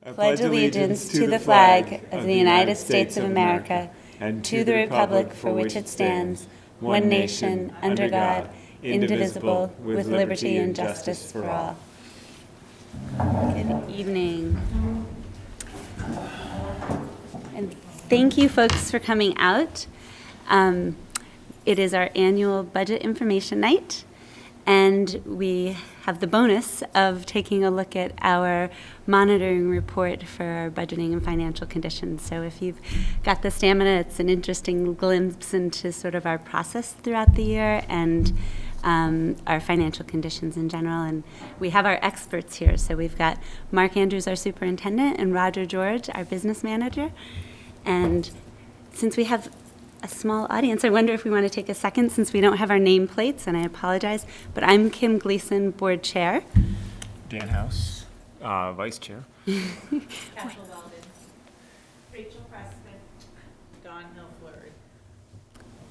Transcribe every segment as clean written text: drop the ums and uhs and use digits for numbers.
I pledge allegiance to the flag of the United States of America and to the republic for which it stands, one nation, under God, indivisible, with liberty and justice for all. Good evening. And thank you, folks, for coming out. It is our annual budget information night, and we have the bonus of taking a look at our monitoring report for our budgeting and financial conditions. So if you've got the stamina, it's an interesting glimpse into sort of our process throughout the year and our financial conditions in general. And we have our experts here. So we've got Mark Andrews, our superintendent, and Roger George, our business manager. And since we have a small audience, I wonder if we want to take a second since we don't have our nameplates, and I apologize, but I'm Kim Gleason, board chair. Dan House, vice chair. Castle Weldon. Rachel Preston. Dawn Hill-Fleury.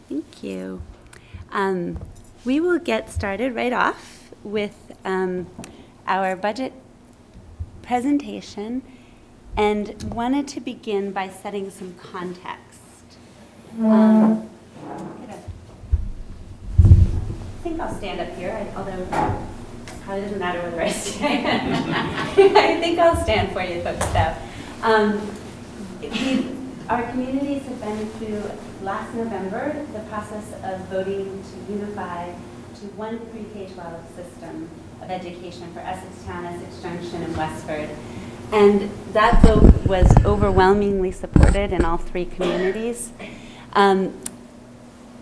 Thank you. We will get started right off with our budget presentation, and wanted to begin by setting some context. I think I'll stand up here, although it probably doesn't matter whether I stand. I think I'll stand for you folks, though. Our communities have been through, last November, the process of voting to unify to one pre-K-12 system of education for Essex Town, Essex Junction, and Westford. And that vote was overwhelmingly supported in all three communities.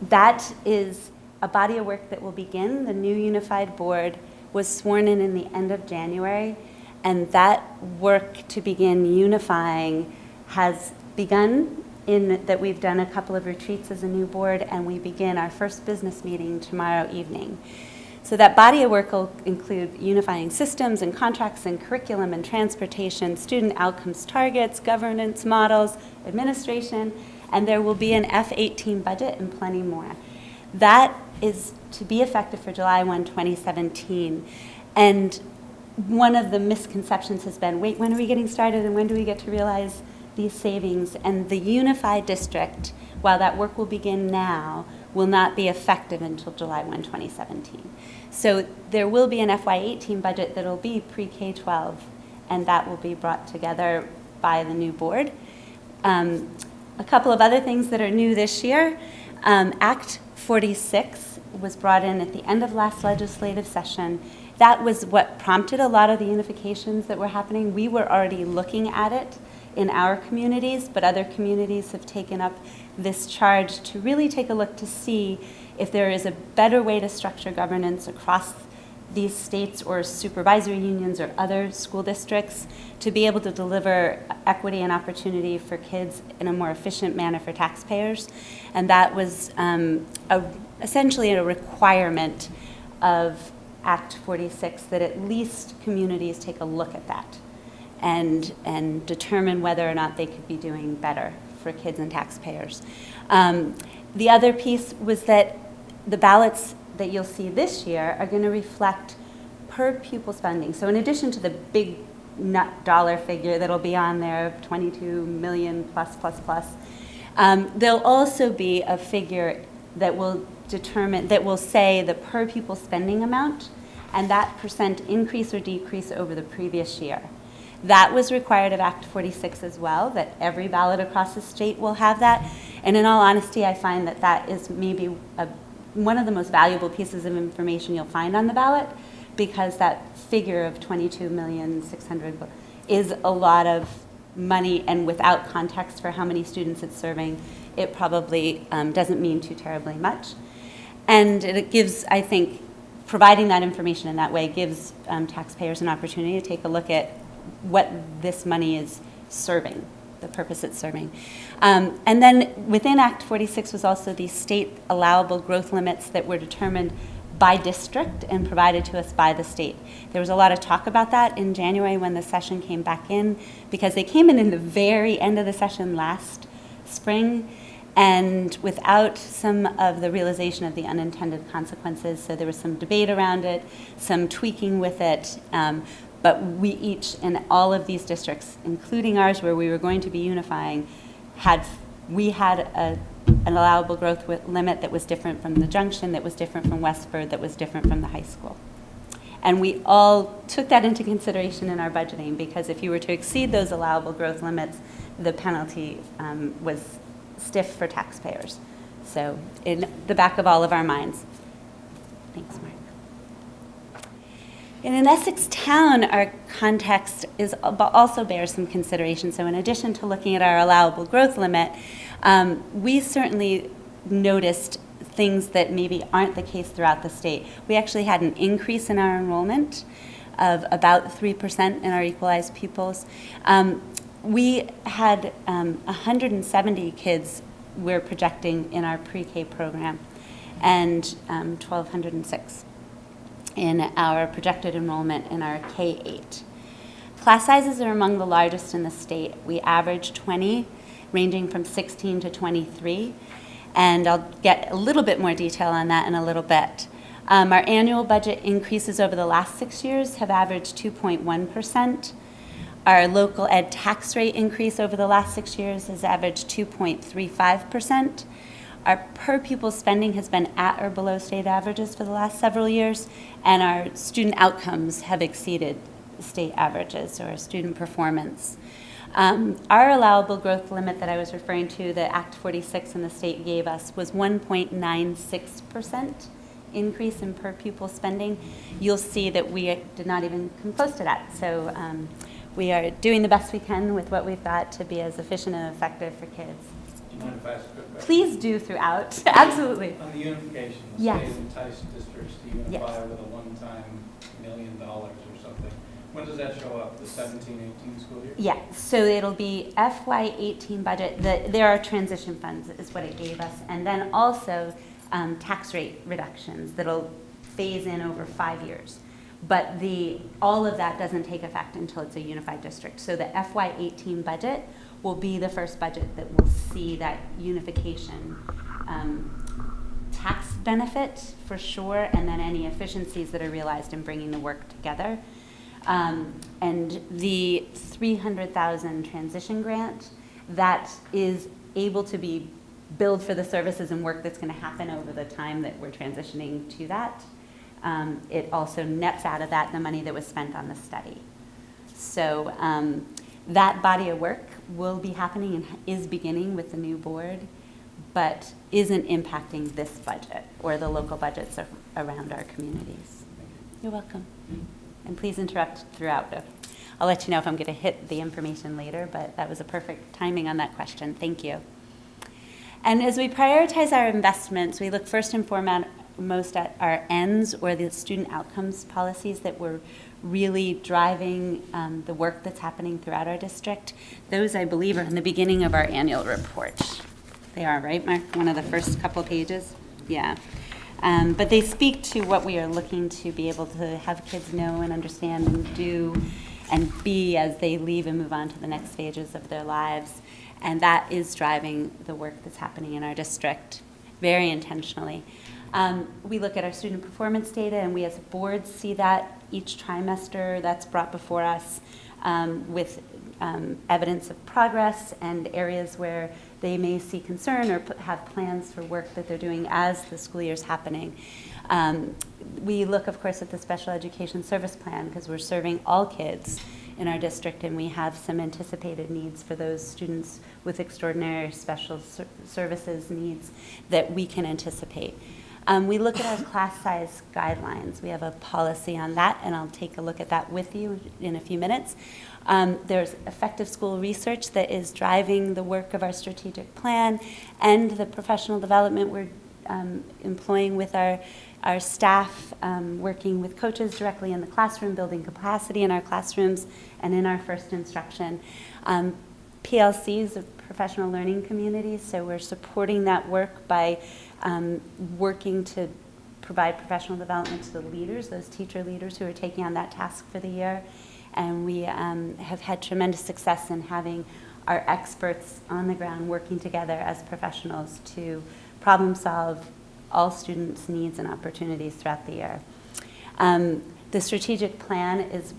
That is a body of work that will begin. The new unified board was sworn in the end of January, and that work to begin unifying has begun in that we've done a couple of retreats as a new board, and we begin our first business meeting tomorrow evening. So that body of work will include unifying systems and contracts and curriculum and transportation, student outcomes targets, governance models, administration, and there will be an F-18 budget and plenty more. That is to be effective for July 1, 2017. And one of the misconceptions has been, wait, when are we getting started and when do we get to realize these savings? And the unified district, while that work will begin now, will not be effective until July 1, 2017. So there will be an FY18 budget that will be pre-K-12, and that will be brought together by the new board. A couple of other things that are new this year. Act 46 was brought in at the end of last legislative session. That was what prompted a lot of the unifications that were happening. We were already looking at it in our communities, but other communities have taken up this charge to really take a look to see if there is a better way to structure governance across these states or supervisory unions or other school districts to be able to deliver equity and opportunity for kids in a more efficient manner for taxpayers. And that was essentially a requirement of Act 46 that at least communities take a look at that and determine whether or not they could be doing better for kids and taxpayers. The other piece was that the ballots that you'll see this year are going to reflect per pupil spending. So in addition to the big nut dollar figure that'll be on there of 22 million plus, there'll also be a figure that will determine, that will say the per pupil spending amount and that percent increase or decrease over the previous year. That was required of Act 46 as well, that every ballot across the state will have that. And in all honesty, I find that that is maybe one of the most valuable pieces of information you'll find on the ballot, because that figure of 22,600,000 is a lot of money, and without context for how many students it's serving, it probably doesn't mean too terribly much. And it gives, I think, providing that information in that way gives taxpayers an opportunity to take a look at what this money is serving, the purpose it's serving. And then within Act 46 was also the state allowable growth limits that were determined by district and provided to us by the state. There was a lot of talk about that in January when the session came back in, because they came in the very end of the session last spring, and without some of the realization of the unintended consequences. So there was some debate around it, some tweaking with it, But we each, in all of these districts, including ours where we were going to be unifying, had an allowable growth limit that was different from the junction, that was different from Westford, that was different from the high school. And we all took that into consideration in our budgeting, because if you were to exceed those allowable growth limits, the penalty was stiff for taxpayers. So in the back of all of our minds. Thanks, Mark. In an Essex town, our context also bears some consideration. So in addition to looking at our allowable growth limit, we certainly noticed things that maybe aren't the case throughout the state. We actually had an increase in our enrollment of about 3% in our equalized pupils. We had 170 kids we're projecting in our pre-K program, and 1,206 in our projected enrollment in our K-8. Class sizes are among the largest in the state. We average 20, ranging from 16 to 23, and I'll get a little bit more detail on that in a little bit. Our annual budget increases over the last 6 years have averaged 2.1%. Our local ed tax rate increase over the last 6 years has averaged 2.35%. Our per pupil spending has been at or below state averages for the last several years, and our student outcomes have exceeded state averages, or student performance. Our allowable growth limit that I was referring to, the Act 46 in the state gave us, was 1.96% increase in per pupil spending. You'll see that we did not even come close to that. So we are doing the best we can with what we've got to be as efficient and effective for kids. Do you mind if I ask a quick question? Please do throughout. Absolutely. On the unification, the Yes. state enticed districts to unify Yes. with a one-time $1 million or something. When does that show up? The 17-18 school year? Yeah, so it'll be FY18 budget. There are transition funds is what it gave us, and then also tax rate reductions that'll phase in over 5 years. But all of that doesn't take effect until it's a unified district. So the FY18 budget will be the first budget that will see that unification tax benefit for sure, and then any efficiencies that are realized in bringing the work together. And the $300,000 transition grant, that is able to be billed for the services and work that's going to happen over the time that we're transitioning to that. It also nets out of that the money that was spent on the study. So that body of work will be happening and is beginning with the new board, but isn't impacting this budget or the local budgets around our communities. You're welcome. And please interrupt throughout. I'll let you know if I'm going to hit the information later, but that was a perfect timing on that question. Thank you. And as we prioritize our investments, we look first and foremost at our ends, or the student outcomes policies that were really driving the work that's happening throughout our district. Those, I believe, are in the beginning of our annual report. They are, right, Mark? One of the first couple pages? Yeah. But they speak to what we are looking to be able to have kids know and understand and do and be as they leave and move on to the next stages of their lives. And that is driving the work that's happening in our district very intentionally. We look at our student performance data, and we as a board see that each trimester. That's brought before us with evidence of progress and areas where they may see concern or have plans for work that they're doing as the school year's happening. We look, of course, at the special education service plan, because we're serving all kids in our district, and we have some anticipated needs for those students with extraordinary special services needs that we can anticipate. We look at our class size guidelines. We have a policy on that, and I'll take a look at that with you in a few minutes. There's effective school research that is driving the work of our strategic plan and the professional development we're employing with our staff, working with coaches directly in the classroom, building capacity in our classrooms and in our first instruction. PLCs, professional learning communities, so we're supporting that work by working to provide professional development to the leaders, those teacher leaders who are taking on that task for the year. And we have had tremendous success in having our experts on the ground working together as professionals to problem solve all students' needs and opportunities throughout the year. The strategic plan is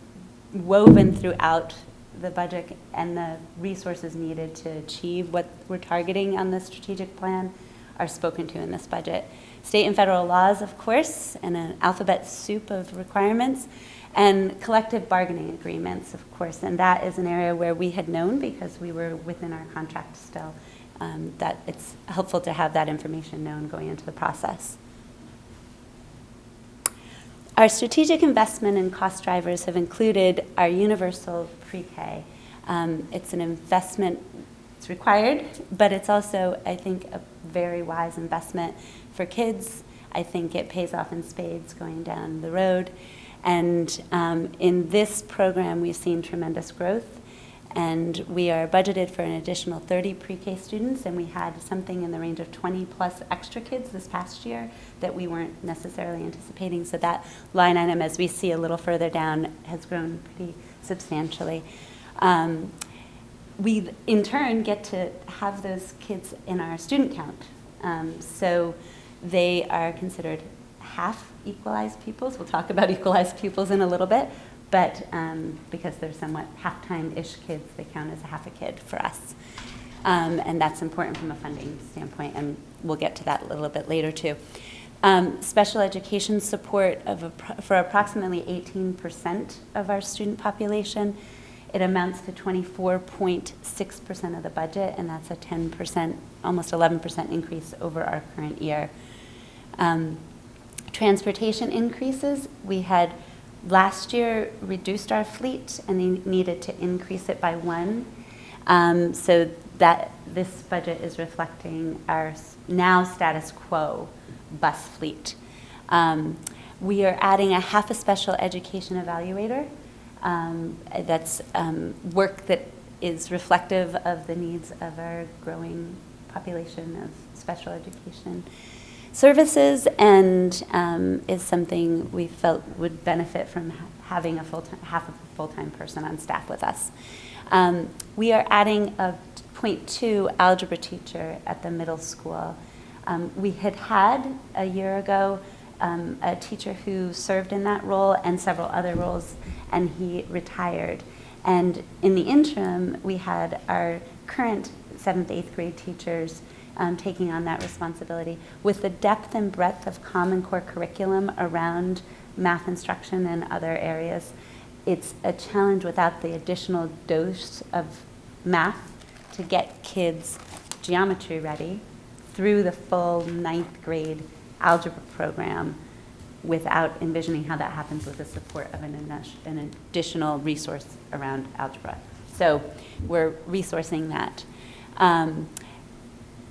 woven throughout the budget, and the resources needed to achieve what we're targeting on the strategic plan are spoken to in this budget. State and federal laws, of course, and an alphabet soup of requirements, and collective bargaining agreements, of course, and that is an area where we had known, because we were within our contract still, that it's helpful to have that information known going into the process. Our strategic investment and cost drivers have included our universal pre-K. It's an investment, it's required, but it's also, I think, a very wise investment for kids. I think it pays off in spades going down the road. And in this program, we've seen tremendous growth. And we are budgeted for an additional 30 pre-K students, and we had something in the range of 20 plus extra kids this past year that we weren't necessarily anticipating. So that line item, as we see a little further down, has grown pretty substantially. We, in turn, get to have those kids in our student count. So they are considered half equalized pupils. We'll talk about equalized pupils in a little bit. But because they're somewhat half-time-ish kids, they count as a half a kid for us. And that's important from a funding standpoint, and we'll get to that a little bit later, too. Special education support for approximately 18% of our student population. It amounts to 24.6% of the budget, and that's a 10%, almost 11% increase over our current year. Transportation increases. We had last year reduced our fleet and needed to increase it by 1. So that this budget is reflecting our now status quo bus fleet. We are adding a half a special education evaluator. That's work that is reflective of the needs of our growing population of special education services, and is something we felt would benefit from having a half of a full-time person on staff with us. We are adding a .2 algebra teacher at the middle school. We had a year ago a teacher who served in that role and several other roles, and he retired. And in the interim, we had our current 7th, 8th grade teachers taking on that responsibility. With the depth and breadth of Common Core curriculum around math instruction and other areas, it's a challenge without the additional dose of math to get kids geometry ready through the full 9th grade algebra program without envisioning how that happens with the support of an additional resource around algebra. So we're resourcing that.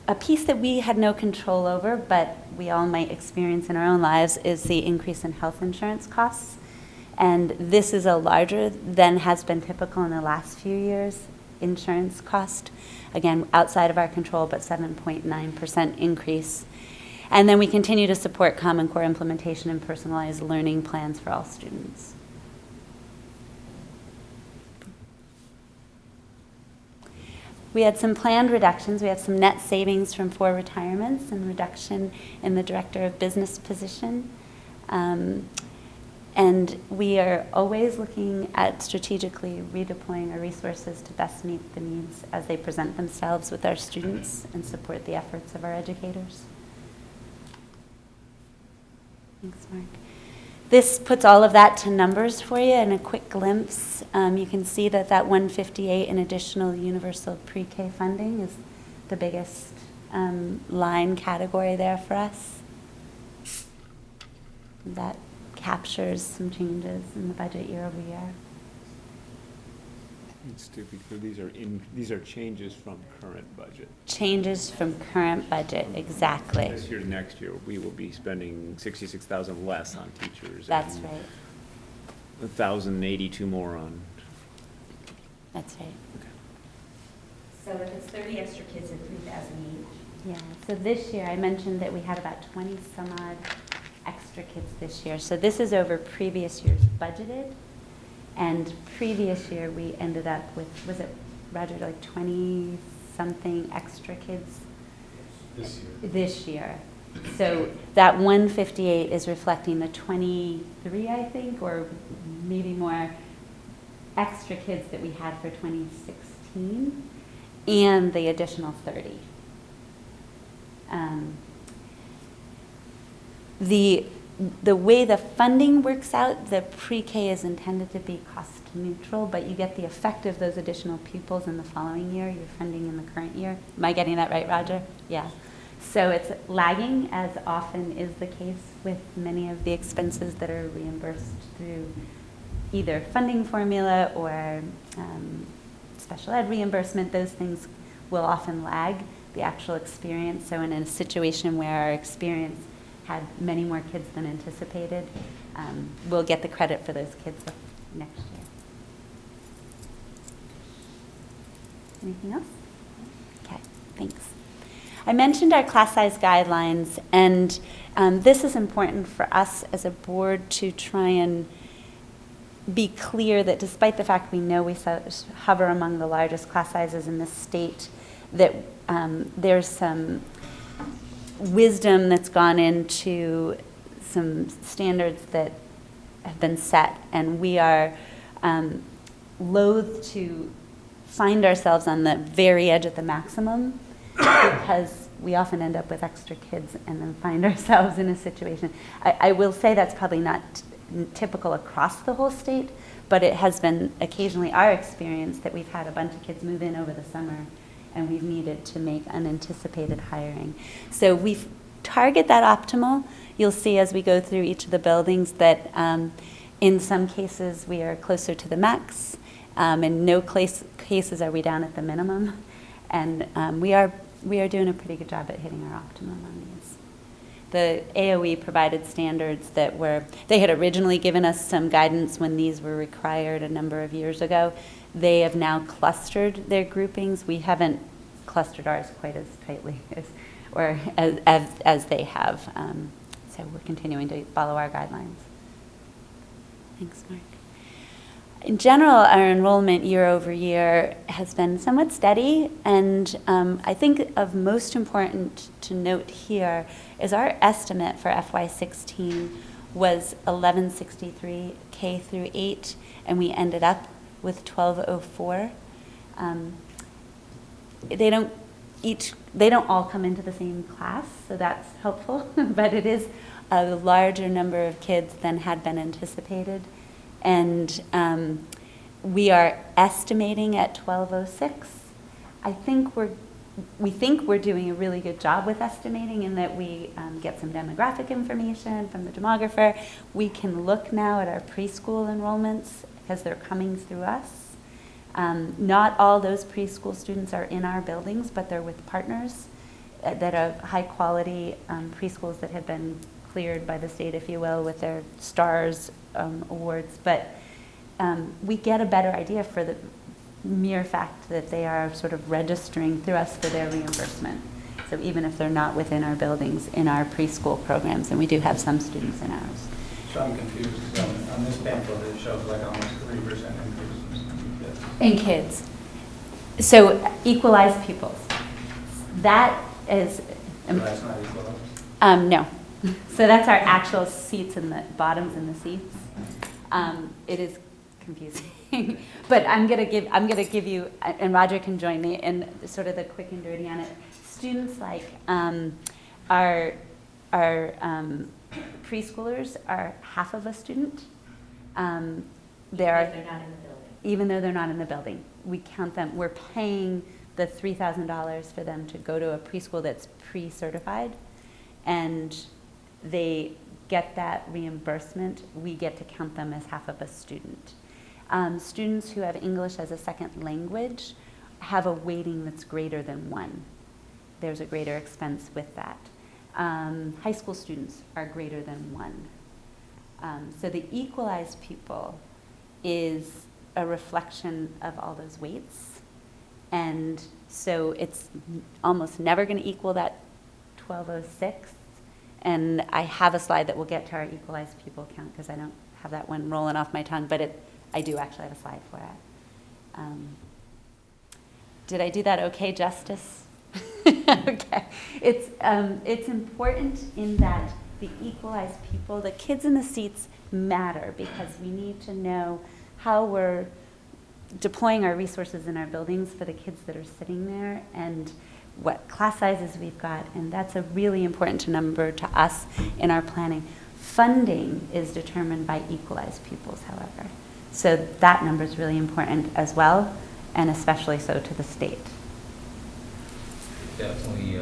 A piece that we had no control over, but we all might experience in our own lives, is the increase in health insurance costs. And this is a larger than has been typical in the last few years insurance cost. Again, outside of our control, but 7.9% increase. And then we continue to support Common Core implementation and personalized learning plans for all students. We had some planned reductions. We have some net savings from 4 retirements and reduction in the Director of Business position. And we are always looking at strategically redeploying our resources to best meet the needs as they present themselves with our students and support the efforts of our educators. Thanks, Mark. This puts all of that to numbers for you in a quick glimpse. You can see that that 158 in additional universal pre-K funding is the biggest line category there for us. That captures some changes in the budget year over year. It's to be clear, these are changes from current budget. Changes from current budget, exactly. This year, next year, we will be spending 66,000 less on teachers. That's and right. 1,082 more on. That's right. Okay. So if it's 30 extra kids and 3,000 each. Yeah, so this year, I mentioned that we had about 20 some odd extra kids this year. So this is over previous years budgeted. And previous year, we ended up with, was it, Roger, like 20-something extra kids? This year. This year. So that 158 is reflecting the 23, I think, or maybe more extra kids that we had for 2016 and the additional 30. The way the funding works out, the pre-K is intended to be cost neutral, but you get the effect of those additional pupils in the following year, you're funding in the current year. Am I getting that right, Roger? Yeah. So it's lagging, as often is the case with many of the expenses that are reimbursed through either funding formula or special ed reimbursement. Those things will often lag the actual experience. So in a situation where our experience had many more kids than anticipated, we'll get the credit for those kids next year. Anything else? Okay, thanks. I mentioned our class size guidelines, and this is important for us as a board to try and be clear that despite the fact we know we hover among the largest class sizes in the state, that there's some wisdom that's gone into some standards that have been set, and we are loath to find ourselves on the very edge of the maximum because we often end up with extra kids and then find ourselves in a situation. I will say that's probably not typical across the whole state, but it has been occasionally our experience that we've had a bunch of kids move in over the summer and we've needed to make unanticipated hiring. So we target that optimal. You'll see as we go through each of the buildings that in some cases we are closer to the max. In no cases are we down at the minimum. And we are doing a pretty good job at hitting our optimum on these. The AOE provided standards that they had originally given us some guidance when these were required a number of years ago. They have now clustered their groupings. We haven't clustered ours quite as tightly as they have. So we're continuing to follow our guidelines. Thanks, Mark. In general, our enrollment year over year has been somewhat steady, and I think of most important to note here is our estimate for FY16 was 1163 K through 8, and we ended up with 1204. They don't all come into the same class, so that's helpful, but it is a larger number of kids than had been anticipated. And we are estimating at 1206. We think we're doing a really good job with estimating in that we get some demographic information from the demographer. We can look now at our preschool enrollments because they're coming through us. Not all those preschool students are in our buildings, but they're with partners that are high quality preschools that have been cleared by the state, if you will, with their STARS awards. But we get a better idea for the mere fact that they are sort of registering through us for their reimbursement. So even if they're not within our buildings, in our preschool programs, and we do have some students in ours. So I'm confused, because on this pamphlet it shows like almost 3% increase in kids. So equalized pupils. That is... So that's not equalized? No. So that's our actual seats in the bottoms in the seats. It is confusing, but I'm gonna give you, and Roger can join me in sort of the quick and dirty on it. Students like our preschoolers are half of a student. They're not in the building. Even though they're not in the building, we count them. We're paying the $3,000 for them to go to a preschool that's pre-certified, and they get that reimbursement. We get to count them as half of a student. Students who have English as a second language have a weighting that's greater than 1. There's a greater expense with that. High school students are greater than 1. So the equalized pupil is a reflection of all those weights. And so it's almost never going to equal that 1206. And I have a slide that will get to our equalized pupil count because I don't have that one rolling off my tongue, but I do actually have a slide for it. Did I do that okay justice? Okay. It's important in that the equalized pupil, the kids in the seats matter because we need to know how we're deploying our resources in our buildings for the kids that are sitting there and what class sizes we've got, and that's a really important number to us in our planning. Funding is determined by equalized pupils, however. So that number is really important as well, and especially so to the state. Definitely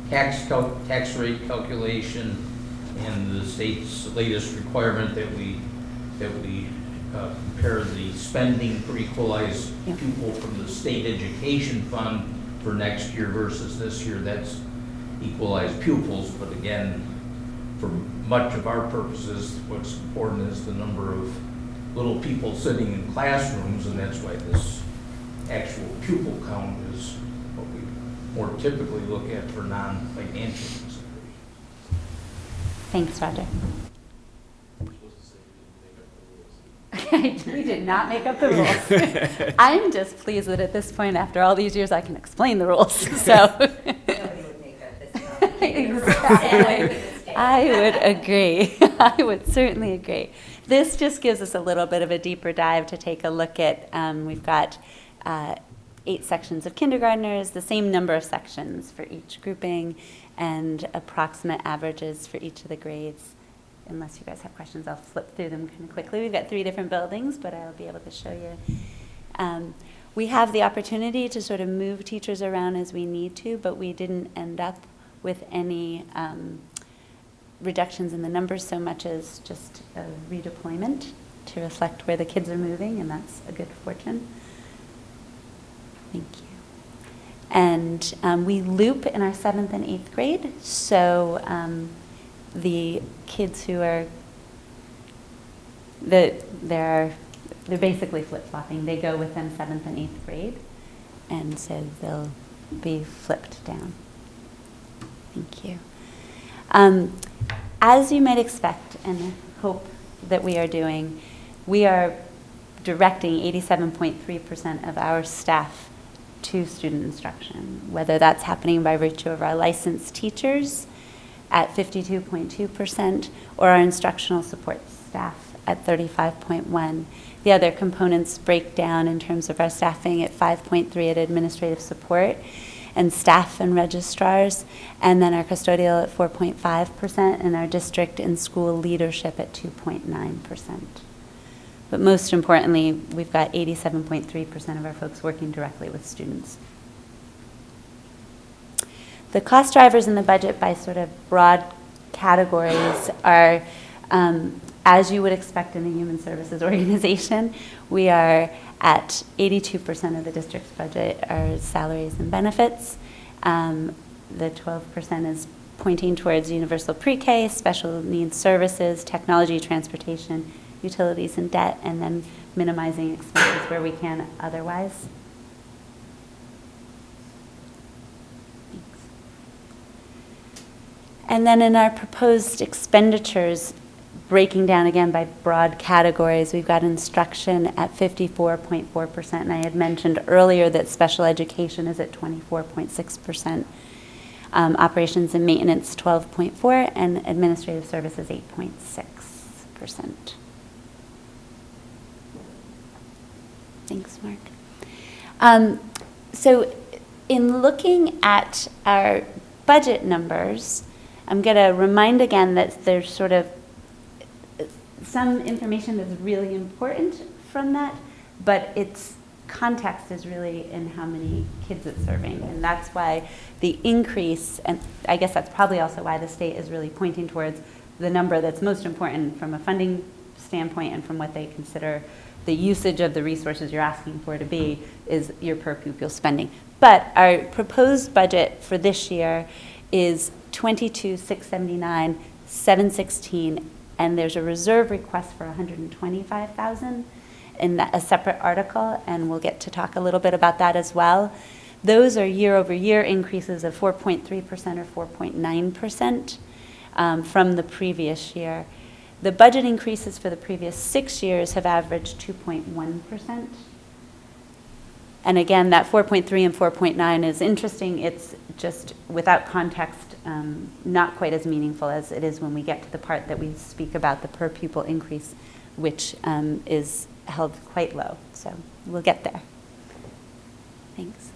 tax rate calculation and the state's latest requirement that we compare the spending per equalized pupil from the state education fund for next year versus this year. That's equalized pupils, but again, for much of our purposes, what's important is the number of little people sitting in classrooms, and that's why this actual pupil count is what we more typically look at for non-financial considerations. Thanks, Roger. We did not make up the rules. I'm just pleased that at this point, after all these years, I can explain the rules. So Nobody would make up this up. exactly. I would agree. I would certainly agree. This just gives us a little bit of a deeper dive to take a look at. We've got 8 sections of kindergartners, the same number of sections for each grouping, and approximate averages for each of the grades. Unless you guys have questions, I'll flip through them kind of quickly. We've got 3 different buildings, but I'll be able to show you. We have the opportunity to sort of move teachers around as we need to, but we didn't end up with any reductions in the numbers so much as just a redeployment to reflect where the kids are moving, and that's a good fortune. Thank you. And we loop in our 7th and 8th grade, so the kids who are, they're basically flip-flopping. They go with them 7th and 8th grade, and so they'll be flipped down. Thank you. As you might expect and hope that we are doing, we are directing 87.3% of our staff to student instruction, whether that's happening by virtue of our licensed teachers at 52.2% or our instructional support staff at 35.1%. The other components break down in terms of our staffing at 5.3% at administrative support and staff and registrars, and then our custodial at 4.5% and our district and school leadership at 2.9%. But most importantly, we've got 87.3% of our folks working directly with students. The cost drivers in the budget by sort of broad categories are, as you would expect in a human services organization, we are at 82% of the district's budget are salaries and benefits. The 12% is pointing towards universal pre-K, special needs services, technology, transportation, utilities, and debt, and then minimizing expenses where we can otherwise. Thanks. And then in our proposed expenditures, breaking down again by broad categories, we've got instruction at 54.4%, and I had mentioned earlier that special education is at 24.6%, operations and maintenance 12.4%, and administrative services 8.6%. Thanks, Mark. So in looking at our budget numbers, I'm going to remind again that there's sort of some information that's really important from that, but its context is really in how many kids it's serving. And that's why the increase, and I guess that's probably also why the state is really pointing towards the number that's most important from a funding standpoint and from what they consider the usage of the resources you're asking for to be is your per pupil spending. But our proposed budget for this year is $22,679, $716, and there's a reserve request for $125,000 in a separate article, and we'll get to talk a little bit about that as well. Those are year-over-year increases of 4.3% or 4.9% from the previous year. The budget increases for the previous 6 years have averaged 2.1%. And again, that 4.3 and 4.9 is interesting. It's just, without context, not quite as meaningful as it is when we get to the part that we speak about the per pupil increase, which is held quite low. So we'll get there. Thanks.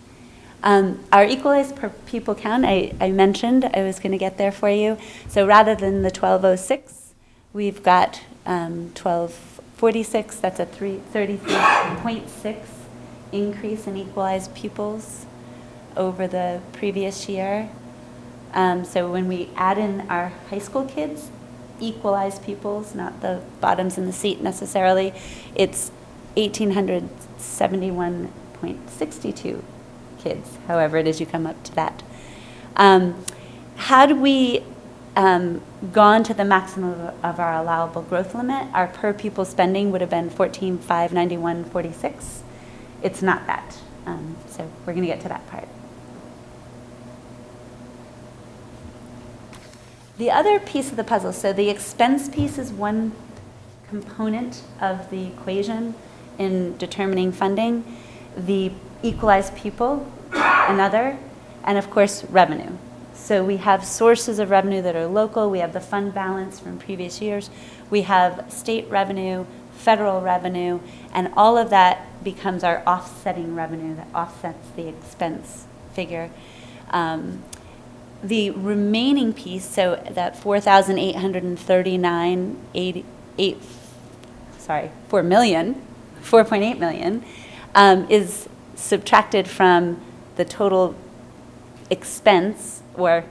Our equalized per pupil count, I mentioned I was going to get there for you. So rather than the 1206, we've got 1246. That's a 33.6 increase in equalized pupils over the previous year. So when we add in our high school kids, equalized pupils, not the bottoms in the seat necessarily, it's 1,871.62 kids, however it is you come up to that. Had we gone to the maximum of our allowable growth limit, our per pupil spending would have been 14,591.46. It's not that. So we're going to get to that part. The other piece of the puzzle, so the expense piece is one component of the equation in determining funding, the equalized pupil, another, and of course, revenue. So we have sources of revenue that are local. We have the fund balance from previous years. We have state revenue, federal revenue, and all of that becomes our offsetting revenue that offsets the expense figure. The remaining piece, so that 4.8 million, is subtracted from the total expense, or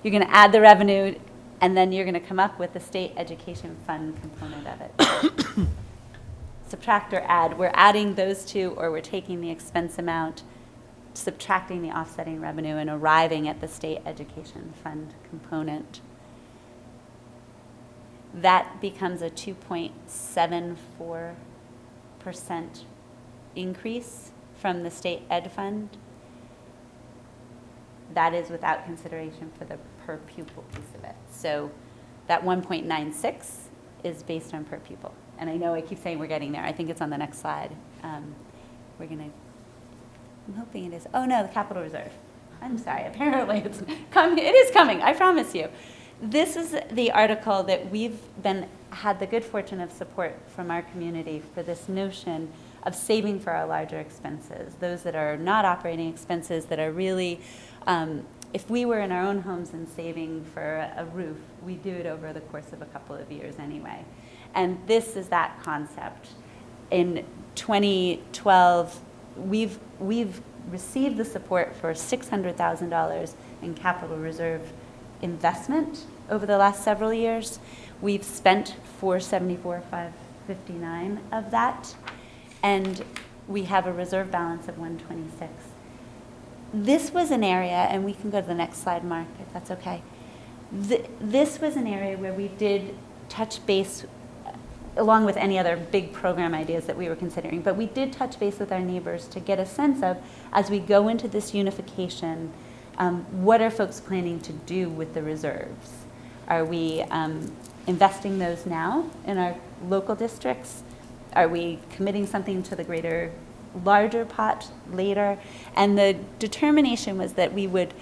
you're going to add the revenue, and then you're going to come up with the state education fund component of it. Subtract or add, we're adding those two, or we're taking the expense amount, subtracting the offsetting revenue, and arriving at the state education fund component. That becomes a 2.74% increase from the state ed fund. That is without consideration for the per pupil piece of it. So that 1.96 is based on per pupil. And I know I keep saying we're getting there. I think it's on the next slide. We're going to, I'm hoping it is. Oh no, the capital reserve. I'm sorry, apparently it's coming. It is coming, I promise you. This is the article that we've had the good fortune of support from our community for this notion of saving for our larger expenses, those that are not operating expenses that are really, if we were in our own homes and saving for a roof, we do it over the course of a couple of years anyway. And this is that concept. In 2012, we've received the support for $600,000 in capital reserve investment over the last several years. We've spent $474,559 of that, and we have a reserve balance of $126. This was an area, and we can go to the next slide, Mark, if that's okay. This was an area where we did touch base, along with any other big program ideas that we were considering, but we did touch base with our neighbors to get a sense of, as we go into this unification, what are folks planning to do with the reserves? Are we investing those now in our local districts? Are we committing something to the larger pot later? And the determination was that we would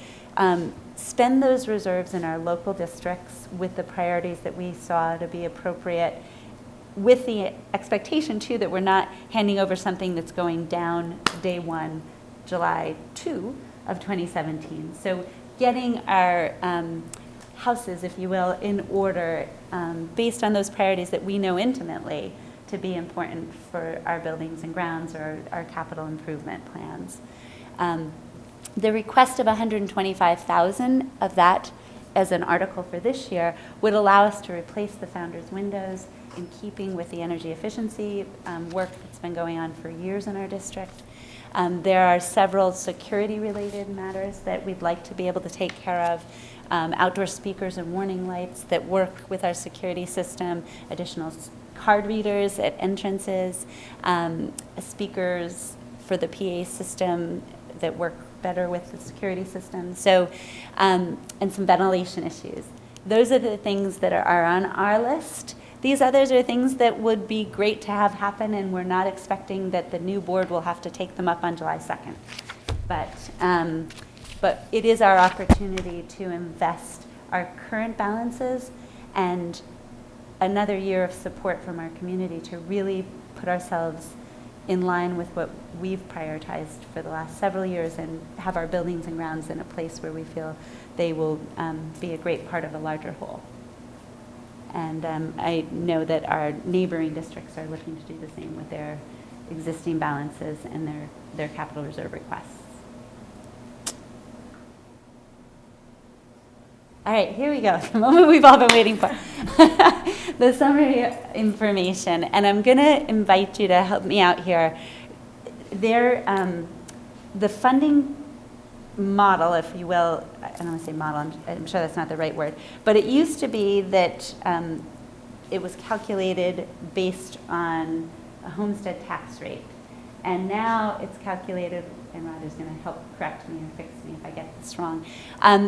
spend those reserves in our local districts with the priorities that we saw to be appropriate, with the expectation too that we're not handing over something that's going down day 1, July 2 of 2017. So getting our houses, if you will, in order based on those priorities that we know intimately to be important for our buildings and grounds or our capital improvement plans. The request of $125,000 of that as an article for this year would allow us to replace the founder's windows in keeping with the energy efficiency work that's been going on for years in our district. There are several security-related matters that we'd like to be able to take care of. Outdoor speakers and warning lights that work with our security system, additional card readers at entrances, speakers for the PA system that work better with the security system, so, and some ventilation issues. Those are the things that are on our list. These others are things that would be great to have happen, and we're not expecting that the new board will have to take them up on July 2nd. But it is our opportunity to invest our current balances and another year of support from our community to really put ourselves in line with what we've prioritized for the last several years and have our buildings and grounds in a place where we feel they will be a great part of a larger whole. And I know that our neighboring districts are looking to do the same with their existing balances and their capital reserve requests. All right, here we go, the moment we've all been waiting for. The summary information, and I'm going to invite you to help me out here. The funding model, if you will, I don't want to say model, I'm sure that's not the right word, but it used to be that it was calculated based on a homestead tax rate. And now it's calculated, and Roger's going to help correct me or fix me if I get this wrong.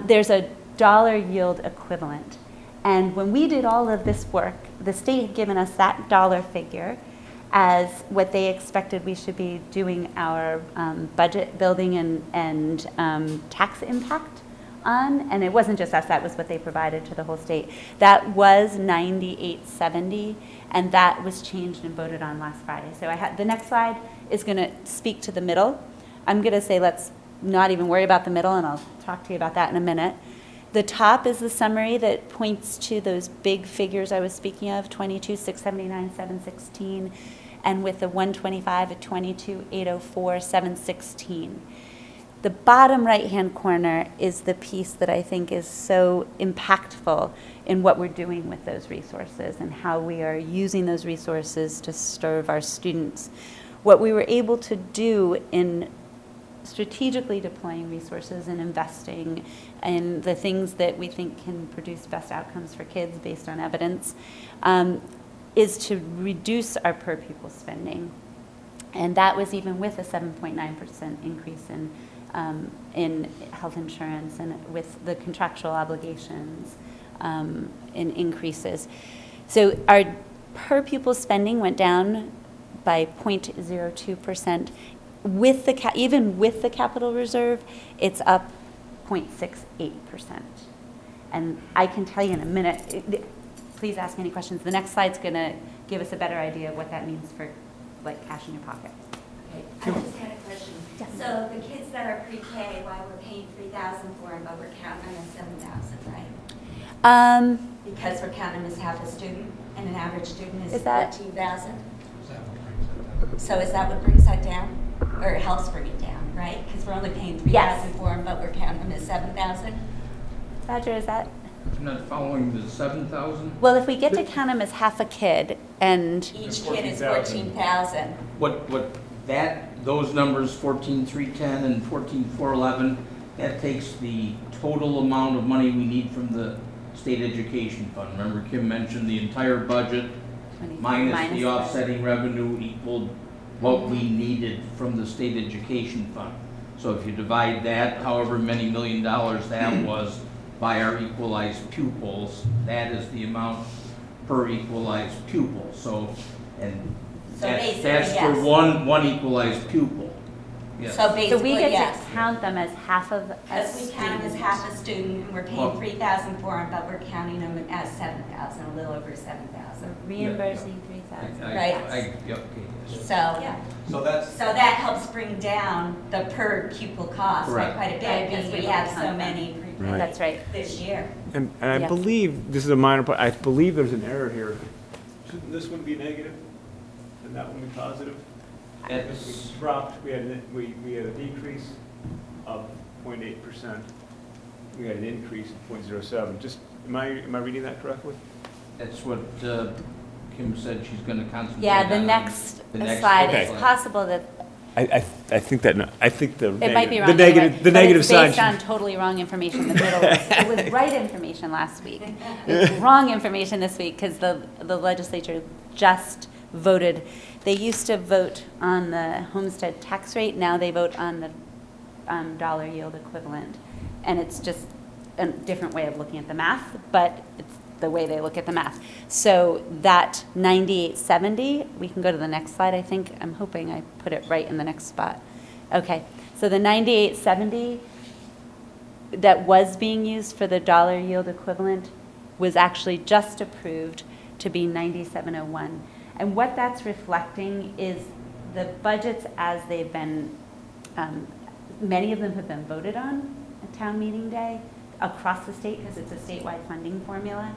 There's a dollar yield equivalent. And when we did all of this work, the state had given us that dollar figure as what they expected we should be doing our budget building and tax impact on. And it wasn't just us, that was what they provided to the whole state. That was 9870, and that was changed and voted on last Friday. So the next slide is going to speak to the middle. I'm going to say let's not even worry about the middle, and I'll talk to you about that in a minute. The top is the summary that points to those big figures I was speaking of, 22,679, 716, and with the 125 at 22,804, 716. The bottom right-hand corner is the piece that I think is so impactful in what we're doing with those resources and how we are using those resources to serve our students. What we were able to do in strategically deploying resources and investing in the things that we think can produce best outcomes for kids based on evidence is to reduce our per pupil spending. And that was even with a 7.9% increase in health insurance and with the contractual obligations in increases. So our per pupil spending went down by 0.02%. With even with the capital reserve, it's up 0.68%. And I can tell you in a minute, please ask any questions. The next slide's going to give us a better idea of what that means for like cash in your pocket. Okay, I just had a question. So the kids that are pre-K, why we're paying $3,000 for them, but we're counting them as $7,000, right? Because we're counting them as half a student, and an average student is 14,000. So is that what brings that down? Or it helps bring it down, right? Because we're only paying $3,000 for them, but we're counting them as $7,000. Roger, is that? I'm not following the 7,000? Well, if we get to count them as half a kid and Each kid is 14,000. Those numbers, 14,310 and 14,411, that takes the total amount of money we need from the state education fund. Remember Kim mentioned the entire budget minus the offsetting revenue equaled what we needed from the state education fund. So if you divide that, however many $1 million that was, by our equalized pupils, that is the amount per equalized pupil. So that's yes. for one equalized pupil. Yes. So basically, we get yes. to count them as half of a Because we count them as half a student, and we're paying $3,000 for them, but we're counting them as $7,000, a little over $7,000. Reimbursing $3,000. Right. Yep, okay, yes. So that helps bring down the per pupil cost by Correct. quite a By bit because being we able to have count so them. many Right. That's right. this year. And I Yeah. believe, this is a minor point, I believe there's an error here. Shouldn't this one be negative and that one be positive? Because we dropped, we had a decrease of 0.8%. We had an increase of 0.07. Just, am I reading that correctly? That's what Kim said she's going to concentrate Yeah, on. the next The next slide, Okay. it's possible that I think that, I think the it might be wrong. the negative, anyway, the but negative it's side. based on totally wrong information. The middle it was right information last week. It's wrong information this week because the legislature just voted. They used to vote on the homestead tax rate. Now they vote on the dollar yield equivalent, and it's just a different way of looking at the math, but it's the way they look at the math. So that 9870, we can go to the next slide, I think. I'm hoping I put it right in the next spot. Okay, so the 9870 that was being used for the dollar yield equivalent was actually just approved to be 9701. And what that's reflecting is the budgets as they've been, many of them have been voted on at town meeting day across the state because it's a statewide funding formula.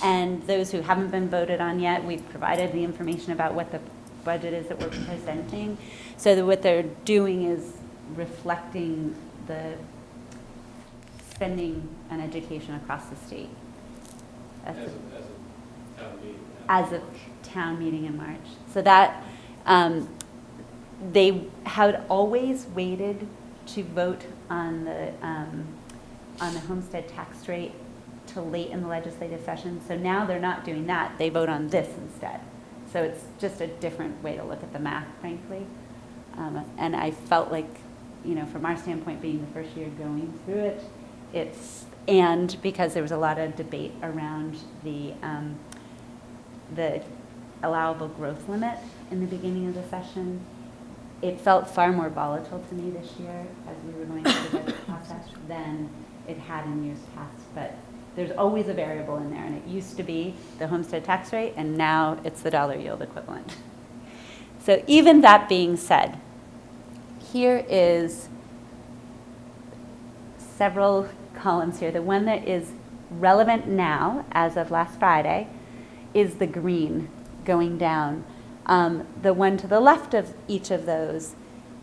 And those who haven't been voted on yet, we've provided the information about what the budget is that we're presenting. So that what they're doing is reflecting the spending on education across the state. That's as of town meeting in March. So that they had always waited to vote on the homestead tax rate till late in the legislative session. So now they're not doing that. They vote on this instead. So it's just a different way to look at the math, frankly. And I felt like, you know, from our standpoint, being the first year going through it, and because there was a lot of debate around the allowable growth limit in the beginning of the session, it felt far more volatile to me this year as we were going through the budget process than it had in years past. But there's always a variable in there, and it used to be the homestead tax rate, and now it's the dollar yield equivalent. So even that being said, here is several columns here. The one that is relevant now, as of last Friday, is the green going down. The one to the left of each of those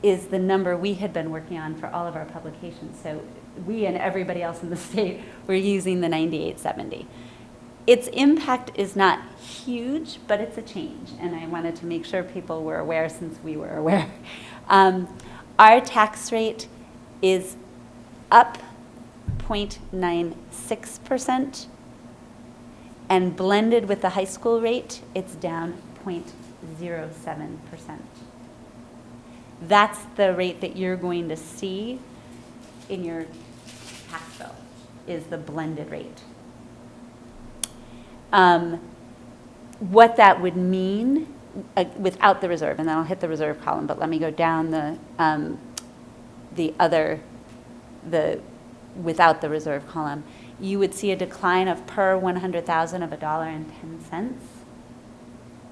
is the number we had been working on for all of our publications. So we and everybody else in the state were using the 9870. Its impact is not huge, but it's a change, and I wanted to make sure people were aware since we were aware. Our tax rate is up 0.96%, and blended with the high school rate, it's down 0.07%. That's the rate that you're going to see in your tax bill, is the blended rate. What that would mean without the reserve, and then I'll hit the reserve column, but let me go down without the reserve column. You would see a decline of per 100,000 of $1.10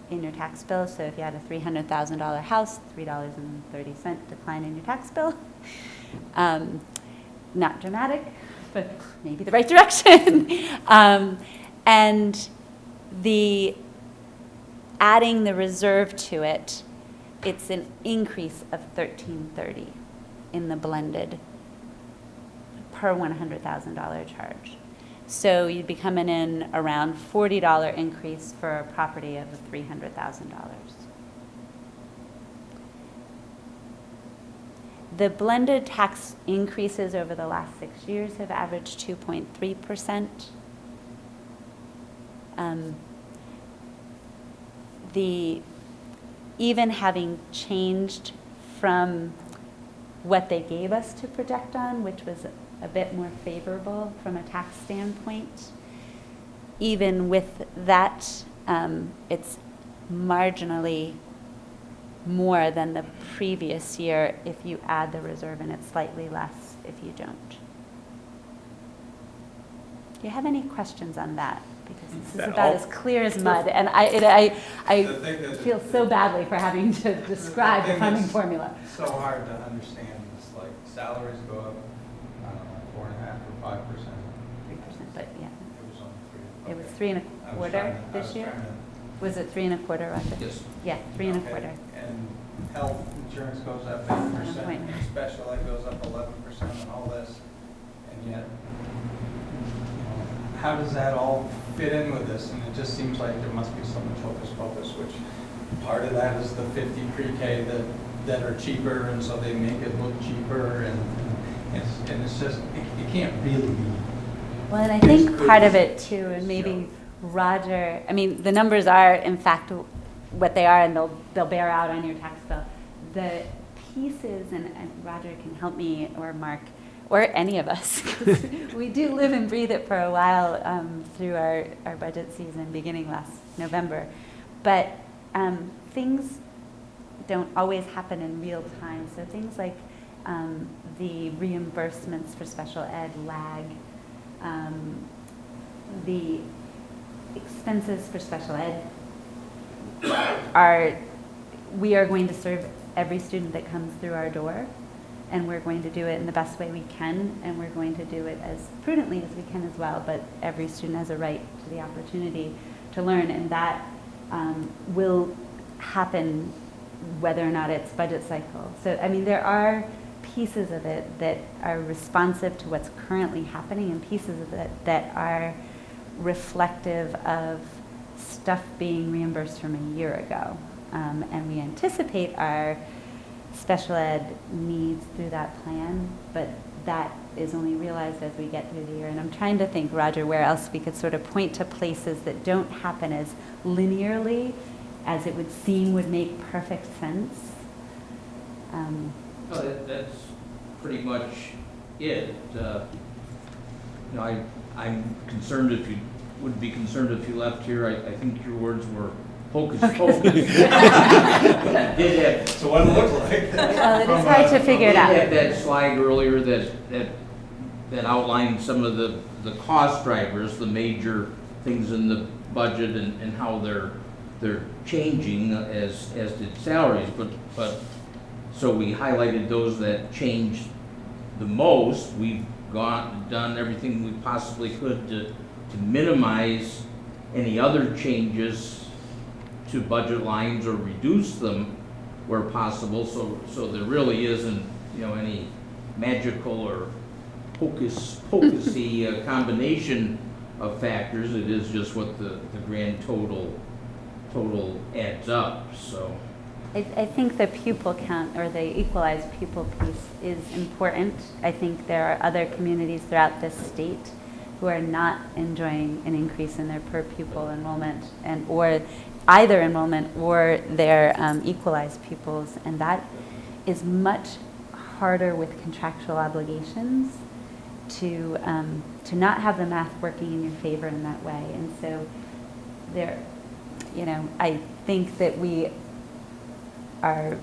in your tax bill. So if you had a $300,000 house, $3.30 decline in your tax bill. Not dramatic, but maybe the right direction. And adding the reserve to it, it's an increase of $13.30 in the blended per $100,000 charge. So you'd be coming in around $40 increase for a property of $300,000. The blended tax increases over the last 6 years have averaged 2.3%. Even having changed from what they gave us to project on, which was a bit more favorable from a tax standpoint, even with that, it's marginally more than the previous year if you add the reserve, and it's slightly less if you don't. Do you have any questions on that? Because this is about as clear as mud, and I feel so badly for having to describe the funding formula. It's so hard to understand this, like salaries go up, I don't know, 4.5% or 5%. 3%, but yeah. It was only 3. It was 3.25% this year? Was it 3.25%, Roger? Yes. Yeah, 3.25%. And health insurance goes up 8%, special ed goes up 11%, and all this, and yet, how does that all fit in with this? And it just seems like there must be so much hocus pocus, which part of that is the 50 pre-K that are cheaper, and so they make it look cheaper, and it's just, it can't really be. Well, and I think part of it too, and maybe Roger, I mean, the numbers are in fact what they are, and they'll bear out on your tax bill. The pieces, and Roger can help me, or Mark, or any of us, because we do live and breathe it for a while through our budget season beginning last November. But things don't always happen in real time. So things like the reimbursements for special ed lag, the expenses for special ed we are going to serve every student that comes through our door, and we're going to do it in the best way we can, and we're going to do it as prudently as we can as well, but every student has a right to the opportunity to learn, and that will happen whether or not it's budget cycle. So, I mean, there are pieces of it that are responsive to what's currently happening, and pieces of it that are reflective of stuff being reimbursed from a year ago. And we anticipate our special ed needs through that plan, but that is only realized as we get through the year. And I'm trying to think, Roger, where else we could sort of point to places that don't happen as linearly as it would seem would make perfect sense. That's pretty much it. I'm concerned would be concerned if you left here. I think your words were hocus pocus. So what it looked like. Well, it is hard to figure it out. We had that slide earlier that outlined some of the cost drivers, the major things in the budget, and how they're changing as did salaries. But so we highlighted those that changed the most. We've done everything we possibly could to minimize any other changes to budget lines or reduce them where possible. So there really isn't, any magical or hocus pocusy combination of factors. It is just what the grand total adds up. So I think the pupil count, or the equalized pupil piece, is important. I think there are other communities throughout this state who are not enjoying an increase in their per pupil enrollment, or either enrollment or their equalized pupils, and that is much harder with contractual obligations to not have the math working in your favor in that way. And so there, I think that we are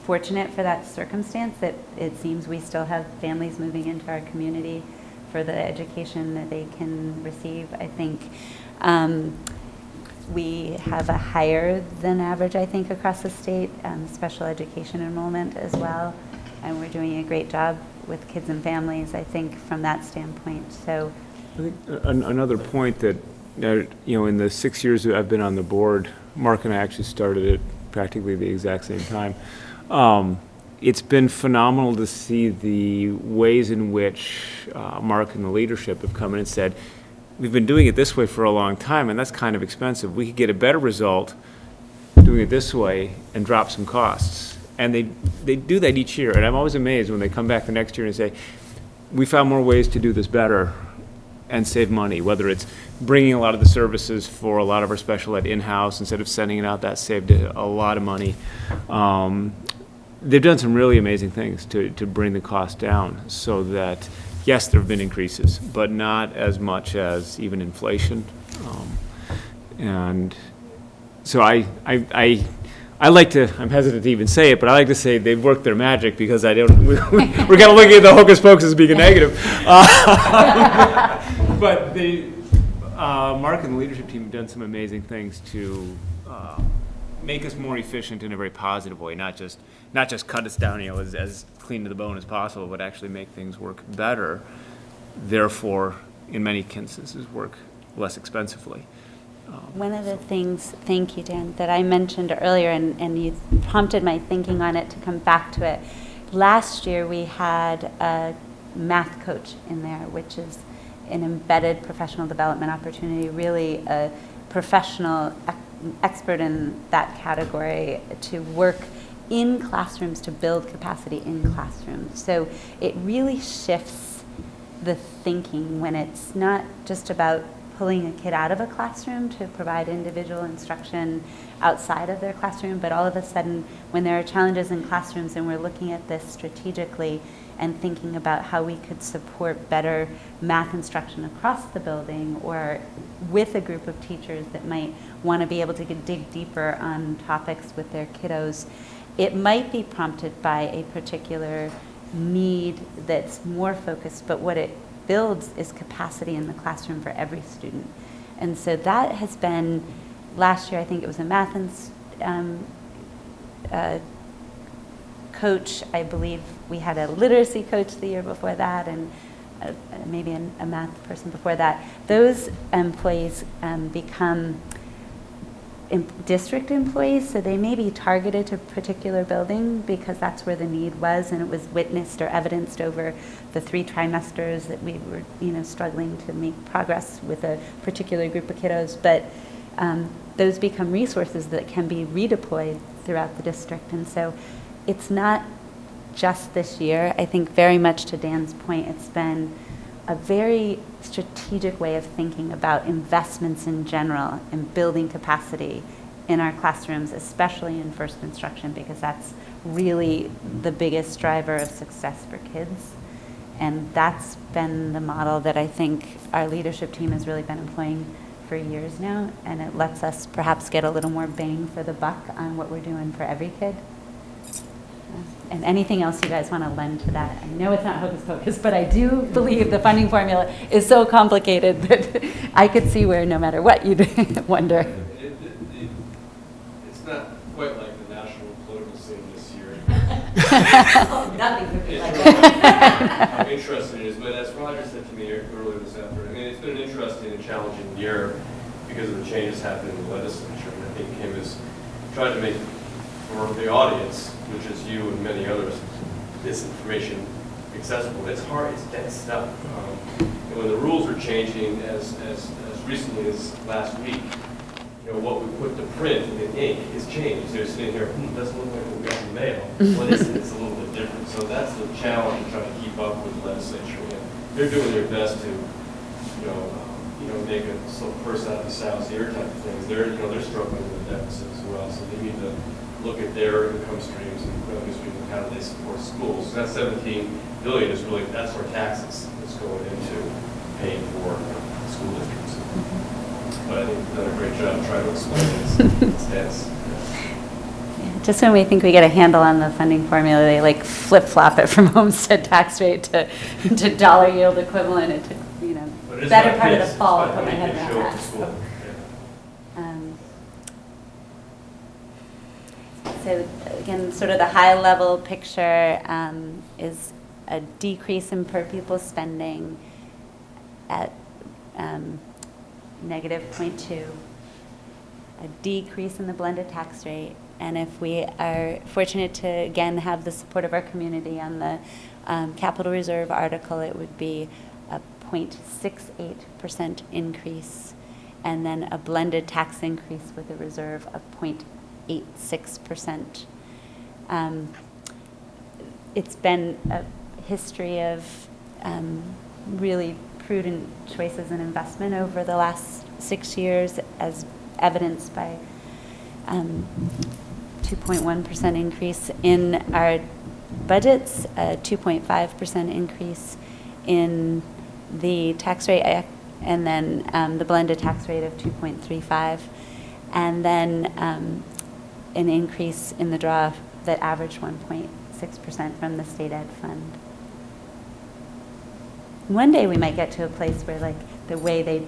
fortunate for that circumstance, that it seems we still have families moving into our community for the education that they can receive. I think we have a higher than average, I think, across the state, special education enrollment as well. And we're doing a great job with kids and families, I think, from that standpoint. So I think another point that, in the 6 years that I've been on the board, Mark and I actually started it practically the exact same time. It's been phenomenal to see the ways in which Mark and the leadership have come in and said, we've been doing it this way for a long time, and that's kind of expensive. We could get a better result doing it this way and drop some costs. And they do that each year, and I'm always amazed when they come back the next year and say, we found more ways to do this better and save money, whether it's bringing a lot of the services for a lot of our special ed in-house instead of sending it out. That saved a lot of money. They've done some really amazing things to bring the cost down, so that, yes, there have been increases, but not as much as even inflation. And so I like to, I'm hesitant to even say it, but I like to say they've worked their magic, because we're kind of looking at the hocus pocus as being a negative. But Mark and the leadership team have done some amazing things to make us more efficient in a very positive way, not just cut us down, as clean to the bone as possible, but actually make things work better. Therefore, in many instances, work less expensively. one of the things, thank you, Dan, that I mentioned earlier, and you prompted my thinking on it to come back to it. Last year, we had a math coach in there, which is an embedded professional development opportunity, really a professional expert in that category to work in classrooms to build capacity in classrooms. So it really shifts the thinking when it's not just about pulling a kid out of a classroom to provide individual instruction outside of their classroom, but all of a sudden when there are challenges in classrooms and we're looking at this strategically and thinking about how we could support better math instruction across the building, or with a group of teachers that might want to be able to dig deeper on topics with their kiddos, it might be prompted by a particular need that's more focused, but what it builds is capacity in the classroom for every student. And so that has been last year, I think it was a math coach. I believe we had a literacy coach the year before that, and maybe a math person before that. Those employees become district employees, so they may be targeted to a particular building because that's where the need was, and it was witnessed or evidenced over the 3 trimesters that we were, struggling to make progress with a particular group of kiddos. But those become resources that can be redeployed throughout the district, and so it's not just this year. I think very much to Dan's point, it's been a very strategic way of thinking about investments in general and building capacity in our classrooms, especially in first instruction, because that's really the biggest driver of success for kids. And that's been the model that I think our leadership team has really been employing for years now, and it lets us perhaps get a little more bang for the buck on what we're doing for every kid. And anything else you guys want to lend to that? I know it's not hocus pocus, but I do believe the funding formula is so complicated that I could see where no matter what you'd wonder. It's not quite like the national political scene this year. Nothing could be like that. How interesting it is, but as Roger said to me earlier this afternoon, I mean, it's been an interesting and challenging year because of the changes happening in the legislature. And I think Kim has tried to make for the audience, which is you and many others, this information accessible. It's hard, it's dense stuff. And when the rules are changing as recently as last week, what we put to print in ink is changed. They're sitting here, doesn't look like what we got in the mail. Well, it's a little bit different. So that's the challenge of trying to keep up with the legislature. And they're doing their best to, make a purse out of the sow's ear type of things. They're struggling with the deficit as well. So they need to look at their income streams and revenue streams and how they support schools. So that $17 billion is really, that's our taxes that's going into paying for school districts. But I think we've done a great job trying to explain it. It's dense. Yeah, just when we think we get a handle on the funding formula, they flip-flop it from homestead tax rate to dollar yield equivalent. It took, better part of the fall to put my head around that. So again, sort of the high-level picture is a decrease in per pupil spending at -0.2, a decrease in the blended tax rate, and if we are fortunate to again have the support of our community on the capital reserve article, it would be a 0.68% increase, and then a blended tax increase with a reserve of 0.86%. It's been a history of really prudent choices in investment over the last 6 years, as evidenced by 2.1% increase in our budgets, a 2.5% increase in the tax rate, and then the blended tax rate of 2.35, and then an increase in the draw that averaged 1.6% from the state ed fund. One day we might get to a place where the way they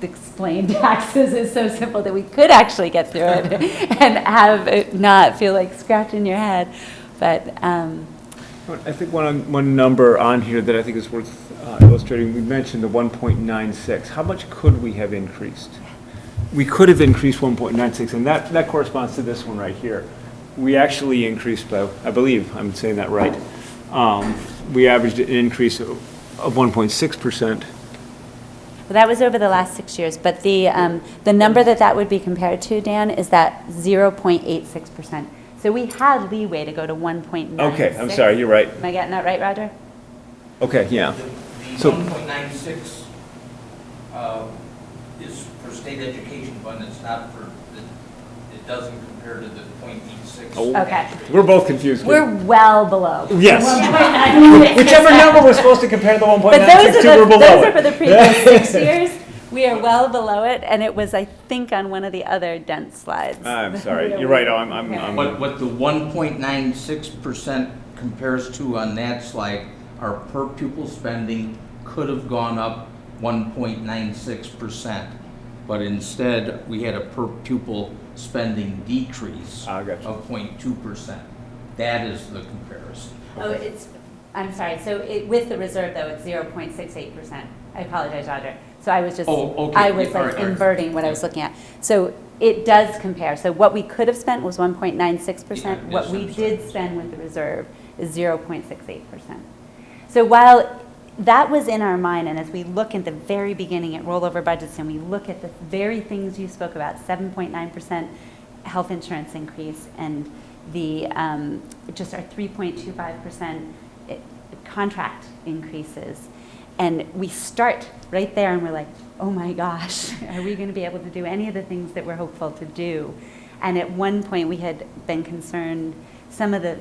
explain taxes is so simple that we could actually get through it and have it not feel like scratching your head. But I think one number on here that I think is worth illustrating, we mentioned the 1.96. How much could we have increased? We could have increased 1.96, and that corresponds to this one right here. We actually increased by, I believe I'm saying that right, we averaged an increase of 1.6%. Well, that was over the last 6 years, but the number that would be compared to, Dan, is that 0.86%. So we had leeway to go to 1.96. Okay, I'm sorry, you're right. Am I getting that right, Roger? Okay, yeah. The So 1.96 is for state education fund. It's not for, it doesn't compare to the 0.86. Oh. Okay. We're both confused. We're well below. Yes. 1.96. Whichever number was supposed to compare to the 1.96 But those to, we're below those it. are for the previous 6 years. We are well below it, and it was, I think, on one of the other dense slides. I'm sorry. You're right. I'm What the 1.96% compares to on that slide, our per pupil spending could have gone up 1.96%. but instead, we had a per pupil spending decrease Ah, gotcha. of 0.2%. That is the comparison. Oh, I'm sorry, so with the reserve though, it's 0.68%. I apologize, Roger. So I was just, Oh, okay. I was Yeah, all like right, all right. inverting what I was looking at. So it does compare. So what we could have spent was 1.96%. Yeah, What yes, we I'm did spend with the reserve is 0.68%. So while that was in our mind, and as we look at the very beginning at rollover budgets and we look at the very things you spoke about, 7.9% health insurance increase and the just our 3.25% contract increases, and we start right there and we're like, oh my gosh, are we going to be able to do any of the things that we're hopeful to do? And at one point we had been concerned some of the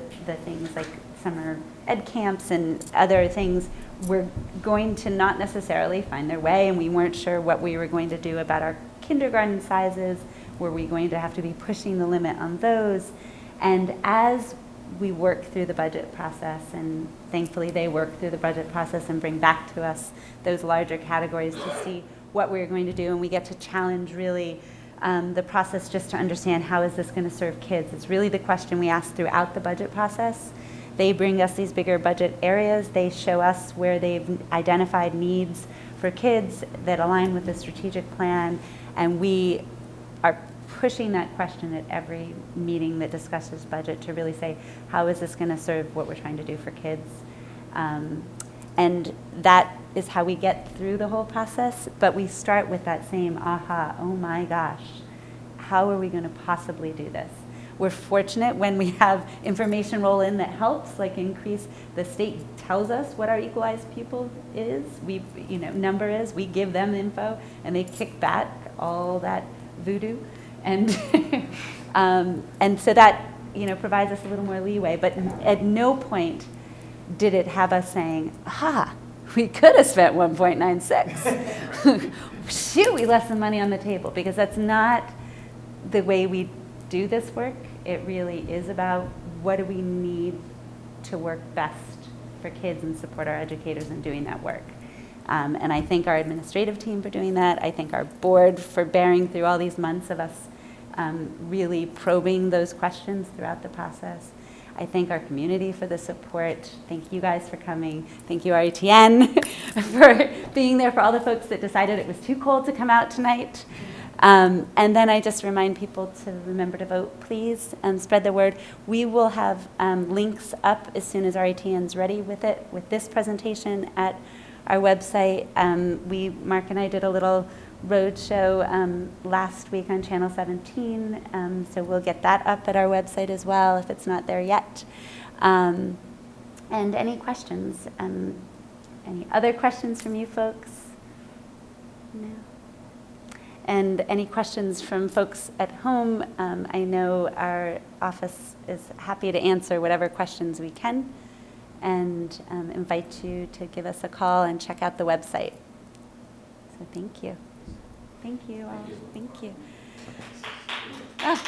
things like summer ed camps and other things were going to not necessarily find their way, and we weren't sure what we were going to do about our kindergarten sizes. Were we going to have to be pushing the limit on those? And as we work through the budget process, and thankfully they work through the budget process and bring back to us those larger categories to see what we're going to do, and we get to challenge really the process just to understand how is this going to serve kids. It's really the question we ask throughout the budget process. They bring us these bigger budget areas. They show us where they've identified needs for kids that align with the strategic plan, and we are pushing that question at every meeting that discusses budget to really say, how is this going to serve what we're trying to do for kids? And that is how we get through the whole process, but we start with that same aha, oh my gosh, how are we going to possibly do this? We're fortunate when we have information roll in that helps, like increase, the state tells us what our equalized pupil is, number is, we give them info, and they kick back all that voodoo. And and so that provides us a little more leeway, but at no point did it have us saying, aha, we could have spent 1.96. Shoot, we left some money on the table, because that's not the way we do this work. It really is about what do we need to work best for kids and support our educators in doing that work. And I thank our administrative team for doing that. I thank our board for bearing through all these months of us really probing those questions throughout the process. I thank our community for the support. Thank you guys for coming. Thank you, RETN, for being there for all the folks that decided it was too cold to come out tonight. And then I just remind people to remember to vote, please, and spread the word. We will have links up as soon as RETN's ready with it, with this presentation at our website. Mark and I did a little road show last week on Channel 17, so we'll get that up at our website as well if it's not there yet. And any questions? Any other questions from you folks? No? And any questions from folks at home? I know our office is happy to answer whatever questions we can, and invite you to give us a call and check out the website. So thank you. Thank you all. Thank you. Oh,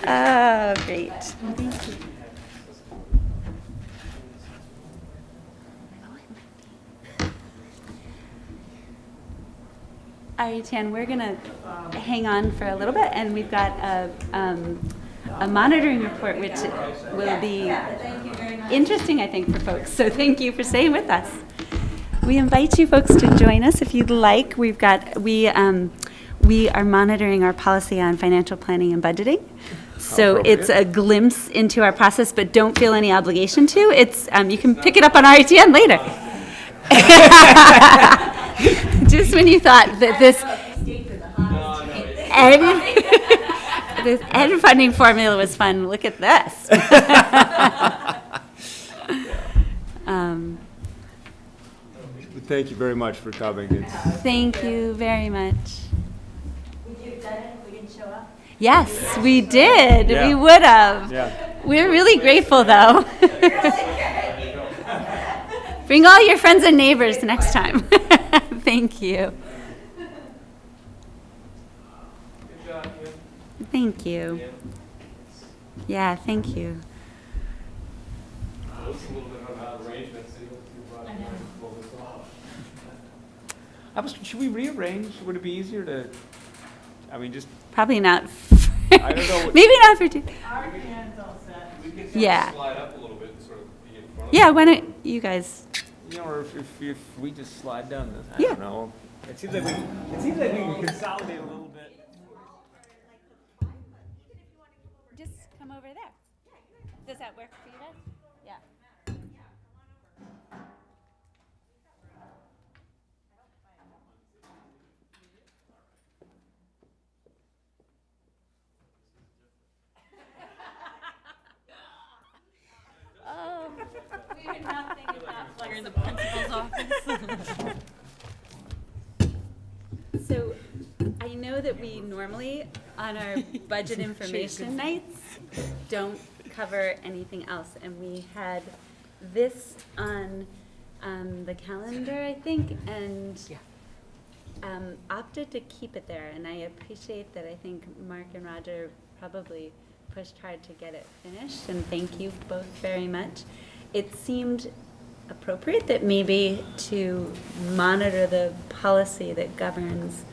oh great. Thank you. All right, Tan, we're going to hang on for a little bit, and we've got a monitoring report, which will be interesting, I think, for folks. So thank you for staying with us. We invite you folks to join us if you'd like. We are monitoring our policy on financial planning and budgeting. So it's a glimpse into our process, but don't feel any obligation to. It's you can pick it up on RETN later. Just when you thought that this ed funding formula was fun, look at this. Thank you very much for coming. Thank you very much. Would you have done it if we didn't show up? Yes, we did. Yeah. We would have. Yeah. We're really grateful, though. Bring all your friends and neighbors next time. Thank you. Good job, Kim. Thank you. Yeah, thank you. Looks a little bit of an arrangement, so you'll pull this off. Should we rearrange? Would it be easier to, I mean, just, Probably not. I don't know. Maybe not for two. Our hand's all set. We can Yeah. slide up a little bit and sort of be in front of Yeah, it. why don't you guys? You know, or if we just slide down the, I Yeah. don't know. It seems like we can consolidate a little bit. Just come over there. Does that work for you guys? Yeah. We're nothing if not flexible. You're in the principal's office. So I know that we normally, on our budget information nights, don't cover anything else. And we had this on the calendar, I think, and opted to keep it there. And I appreciate that. I think Mark and Roger probably pushed hard to get it finished, and thank you both very much. It seemed appropriate that maybe to monitor the policy that governs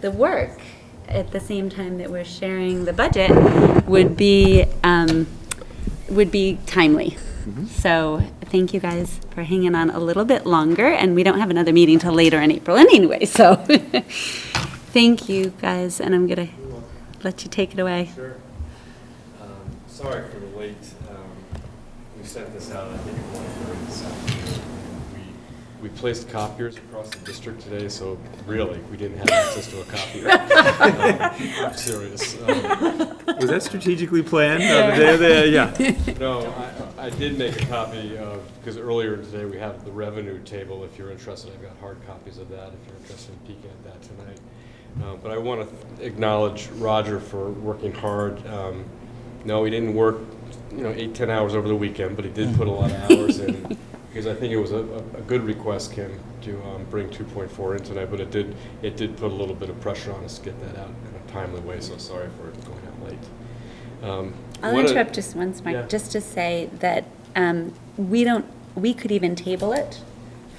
the work at the same time that we're sharing the budget would be timely. So thank you guys for hanging on a little bit longer, and we don't have another meeting till later in April anyway, so thank you guys, and I'm gonna let you take it away. Sure. Sorry for the late, we sent this out, I think, at 1:30 this afternoon. We placed copiers across the district today, so really, we didn't have access to a copier. I'm serious. Was that strategically planned? Yeah. No, I did make a copy of, because earlier today we have the revenue table, if you're interested. I've got hard copies of that, if you're interested in peeking at that tonight. But I want to acknowledge Roger for working hard. No, he didn't work, 8-10 hours over the weekend, but he did put a lot of hours in, because I think it was a good request, Kim, to bring 2.4 in tonight, but it did put a little bit of pressure on us to get that out in a timely way, so sorry for it going out late. I'll interrupt just once, Mark, just to say that we could even table it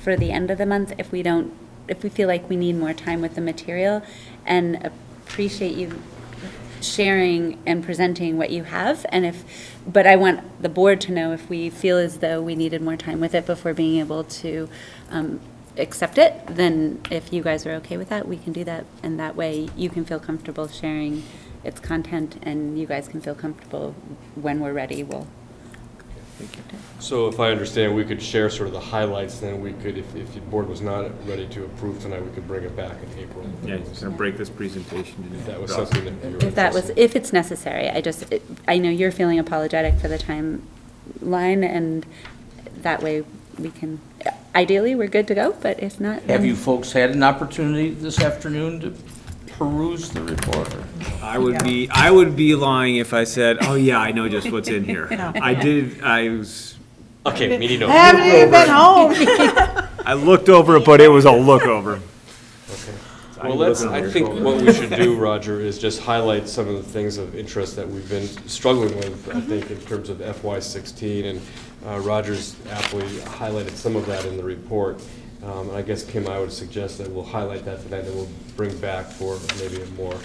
for the end of the month if we feel like we need more time with the material, and appreciate you sharing and presenting what you have, but I want the board to know if we feel as though we needed more time with it before being able to accept it, then if you guys are okay with that, we can do that, and that way you can feel comfortable sharing its content, and you guys can feel comfortable when we're ready. So if I understand, we could share sort of the highlights, then we could, if the board was not ready to approve tonight, we could bring it back in April. Yeah, just gonna break this presentation. If that was something that you were If it's necessary, I know you're feeling apologetic for the timeline, and that way we can, ideally, we're good to go, but if not. Have you folks had an opportunity this afternoon to peruse the report? I would be lying if I said, oh yeah, I know just what's in here. I was. Okay, meeting over. Haven't even been home. I looked over it, but it was a look over. Okay. Well, I think what we should do, Roger, is just highlight some of the things of interest that we've been struggling with, I think, in terms of FY16, and Roger's aptly highlighted some of that in the report. And I guess, Kim, I would suggest that we'll highlight that tonight, and we'll bring back for maybe a more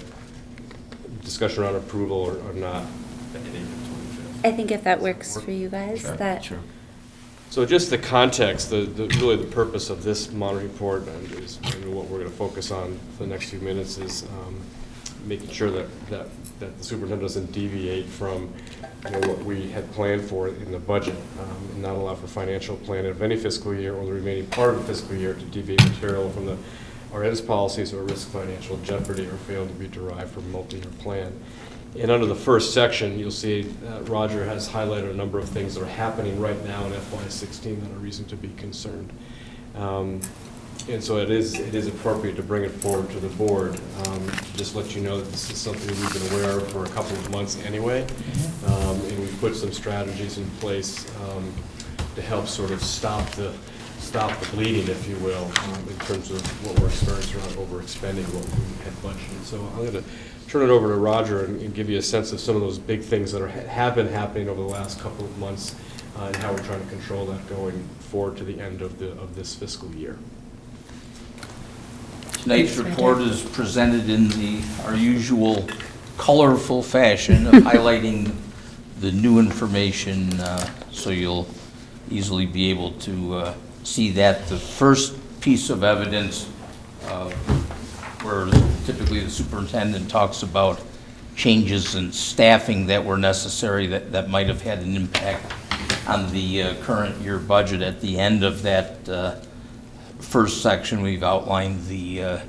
discussion around approval or not. I think if that works for you guys, Sure. So just the context, really the purpose of this monitoring report, and is maybe what we're going to focus on for the next few minutes, is making sure that the superintendent doesn't deviate from what we had planned for in the budget, and not allow for financial plan of any fiscal year or the remaining part of the fiscal year to deviate material from our ends policies or risk financial jeopardy or fail to be derived from a multi-year plan. And under the first section, you'll see Roger has highlighted a number of things that are happening right now in FY16 that are reason to be concerned. And so it is appropriate to bring it forward to the board. Just let you know that this is something we've been aware of for a couple of months anyway. And we've put some strategies in place to help sort of stop the bleeding, if you will, in terms of what we're experiencing around overexpending what we had budgeted. So I'm going to turn it over to Roger and give you a sense of some of those big things that have been happening over the last couple of months, and how we're trying to control that going forward to the end of this fiscal year. Tonight's report is presented in our usual colorful fashion of highlighting the new information, so you'll easily be able to see that. The first piece of evidence, where typically the superintendent talks about changes in staffing that were necessary that might have had an impact on the current year budget. At the end of that first section, we've outlined the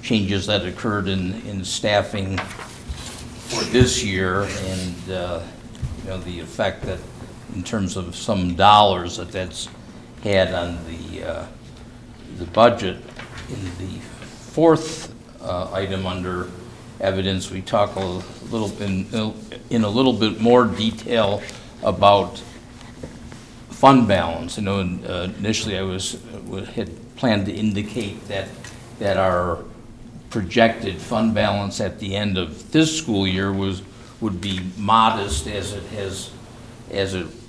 changes that occurred in staffing for this year, and you know, the effect that, in terms of some dollars, that's had on the budget. In the fourth item under evidence, we talk a little in a little bit more detail about fund balance. You know, initially I had planned to indicate that our projected fund balance at the end of this school year would be modest as it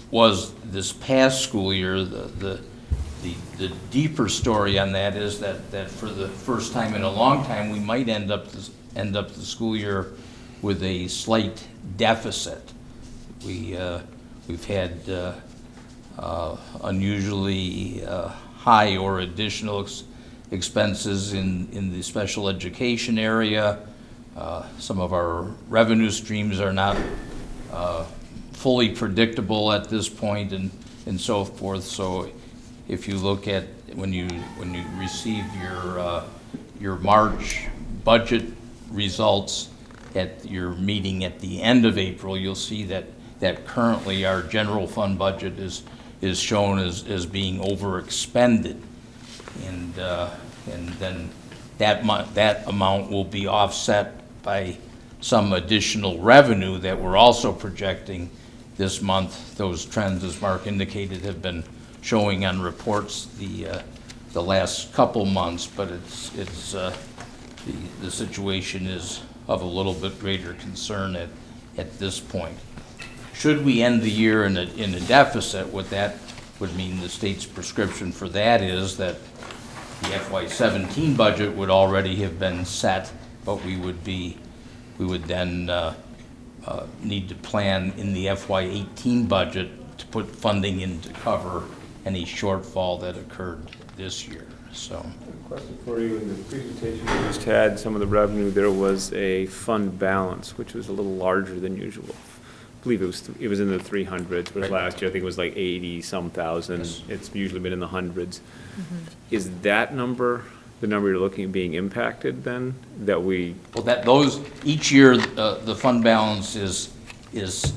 was this past school year. The deeper story on that is that for the first time in a long time, we might end up the school year with a slight deficit. We've had unusually high or additional expenses in the special education area. Some of our revenue streams are not fully predictable at this point, and so forth. So if you look at when you receive your March budget results at your meeting at the end of April, you'll see that currently our general fund budget is shown as being overexpended, and then that amount will be offset by some additional revenue that we're also projecting this month. Those trends, as Mark indicated, have been showing on reports the last couple months, but the situation is of a little bit greater concern at this point. Should we end the year in a deficit, what that would mean, the state's prescription for that is that the FY17 budget would already have been set, but we would then need to plan in the FY18 budget to put funding in to cover any shortfall that occurred this year. So, Question for you: in the presentation we just had, some of the revenue, there was a fund balance which was a little larger than usual. I believe it was in the 300s, but Right. last year I think it was like 80 some thousand. Yes. It's usually been in the hundreds. Is that number the number you're looking at being impacted then? That we well, each year the fund balance is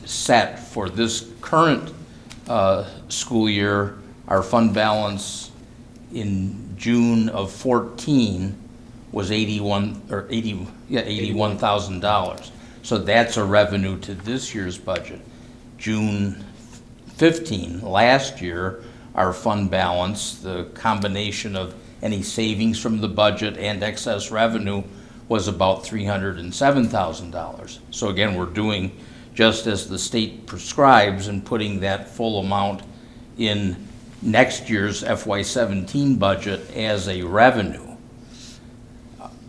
set for this current school year. Our fund balance in June of 14 was $81,000. So that's a revenue to this year's budget. June 15 last year, our fund balance, the combination of any savings from the budget and excess revenue, was about $307,000. So again, we're doing just as the state prescribes and putting that full amount in next year's FY17 budget as a revenue.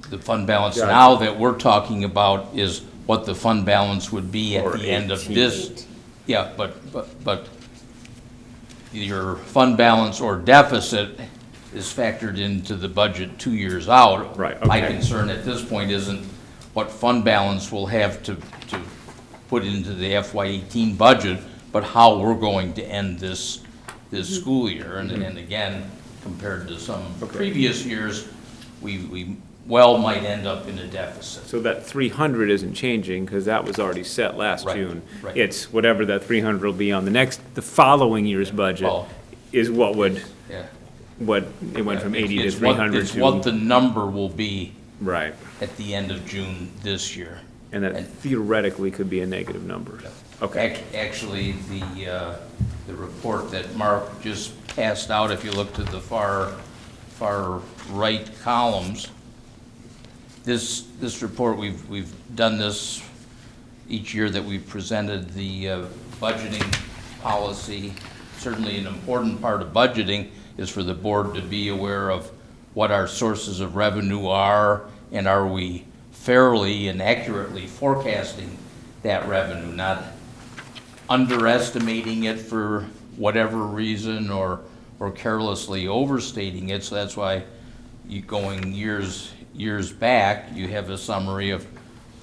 The fund balance Gotcha. now that we're talking about is what the fund balance would be at Or the end of 18. this. Yeah, but your fund balance or deficit is factored into the budget 2 years out. Right, My okay. concern at this point isn't what fund balance we'll have to put into the FY18 budget, but how we're going to end this school year. And again, compared to some Okay. previous years, we well might end up in a deficit. So that 300 isn't changing because that was already set last Right, June. right. It's whatever that 300 will be on the following year's budget Well, is what would, Yeah. what, it went from 80 to It's what- 300 It's what to, the number will be right. at the end of June this year. And that theoretically could be a negative number. Okay. Actually, the report that Mark just passed out, if you look to the far right columns, this report, we've done this each year that we've presented the budgeting policy. Certainly an important part of budgeting is for the board to be aware of what our sources of revenue are, and are we fairly and accurately forecasting that revenue, not underestimating it for whatever reason or carelessly overstating it. So that's why you going years back, you have a summary of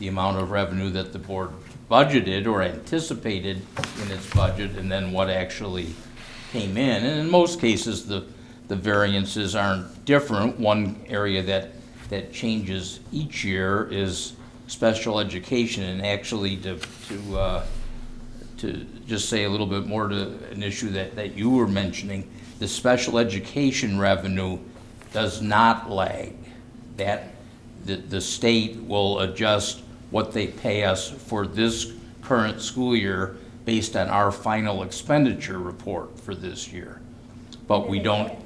the amount of revenue that the board budgeted or anticipated in its budget, and then what actually came in. And in most cases, the variances aren't different. One area that changes each year is special education, and actually to just say a little bit more to an issue that you were mentioning, the special education revenue does not lag. That the state will adjust what they pay us for this current school year based on our final expenditure report for this year. But we don't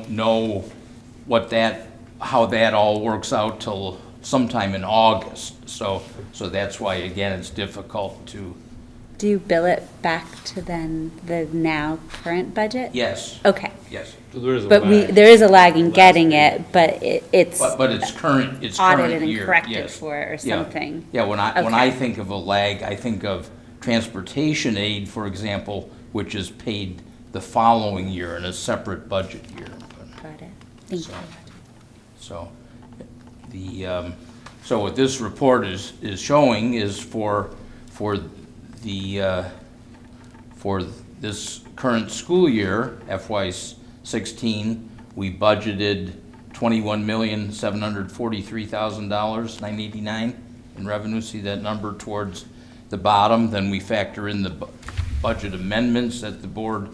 know how that all works out till sometime in August. So that's why, again, it's difficult to. Do you bill it back to then the now current budget? Yes. Okay. Yes. So there is a But lag. there is a lag in getting it, but it's But it's current audited current and year, corrected yes. for it or Yeah. something. Yeah, when I Okay. think of a lag, I think of transportation aid, for example, which is paid the following year in a separate budget year. Got it. Thank you. So, so what this report is showing is for this current school year, FY16, we budgeted $21,743,000, $989 in revenue. See that number towards the bottom. Then we factor in the budget amendments that the board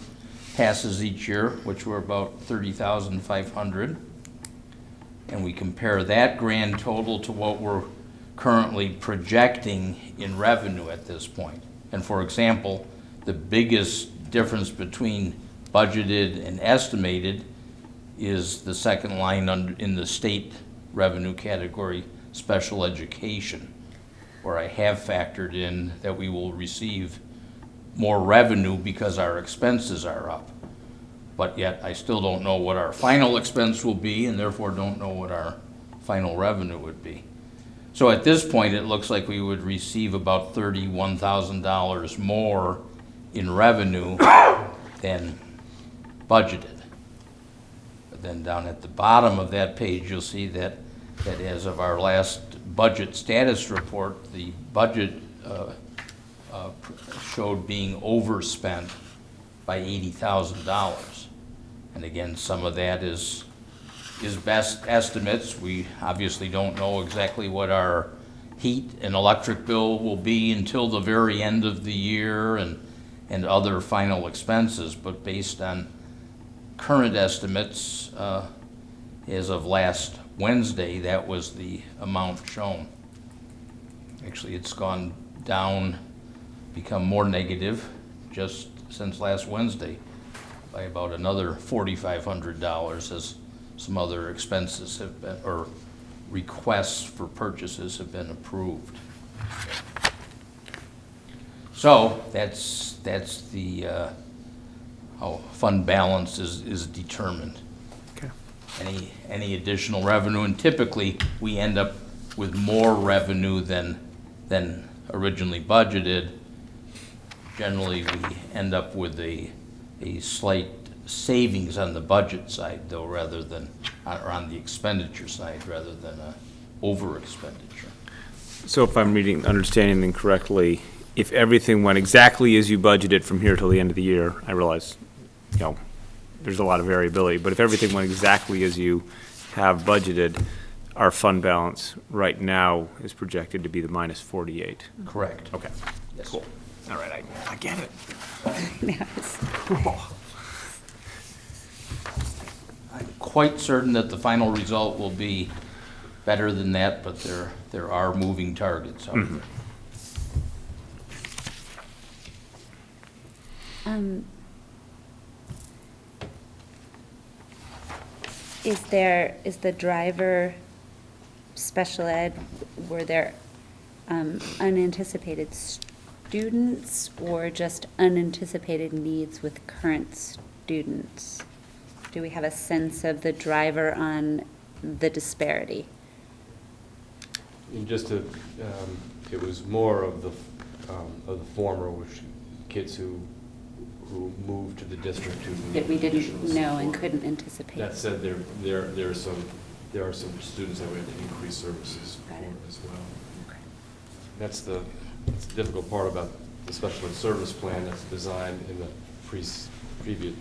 passes each year, which were about $30,500. And we compare that grand total to what we're currently projecting in revenue at this point. And for example, the biggest difference between budgeted and estimated is the second line in the state revenue category, special education, where I have factored in that we will receive more revenue because our expenses are up. But yet I still don't know what our final expense will be, and therefore don't know what our final revenue would be. So at this point, it looks like we would receive about $31,000 more in revenue than budgeted. But then down at the bottom of that page, you'll see that as of our last budget status report, the budget showed being overspent by $80,000. And again, some of that is best estimates. We obviously don't know exactly what our heat and electric bill will be until the very end of the year and other final expenses, but based on current estimates, as of last Wednesday, that was the amount shown. Actually, it's gone down, become more negative just since last Wednesday by about another $4,500 as some other expenses have been, or requests for purchases have been approved. So that's the how fund balance is determined. Okay. Any additional revenue, and typically we end up with more revenue than originally budgeted. Generally, we end up with a slight savings on the budget side, though, rather than, or on the expenditure side, rather than a over expenditure. So if I'm understanding them correctly, if everything went exactly as you budgeted from here till the end of the year, I realize, there's a lot of variability, but if everything went exactly as you have budgeted, our fund balance right now is projected to be the minus 48. Correct. Okay, Yes. cool. All right, I get it. Yes. I'm quite certain that the final result will be better than that, but there are moving targets out there. Is the driver special ed, were there unanticipated students or just unanticipated needs with current students? do we have a sense of the driver on the disparity? And just to, it was more of the former, which kids who moved to the district who That we needed additional didn't know and support. couldn't anticipate? That said, there are some students that we have to increase services for Got it. as well. Okay. That's the difficult part about the special ed service plan that's designed in the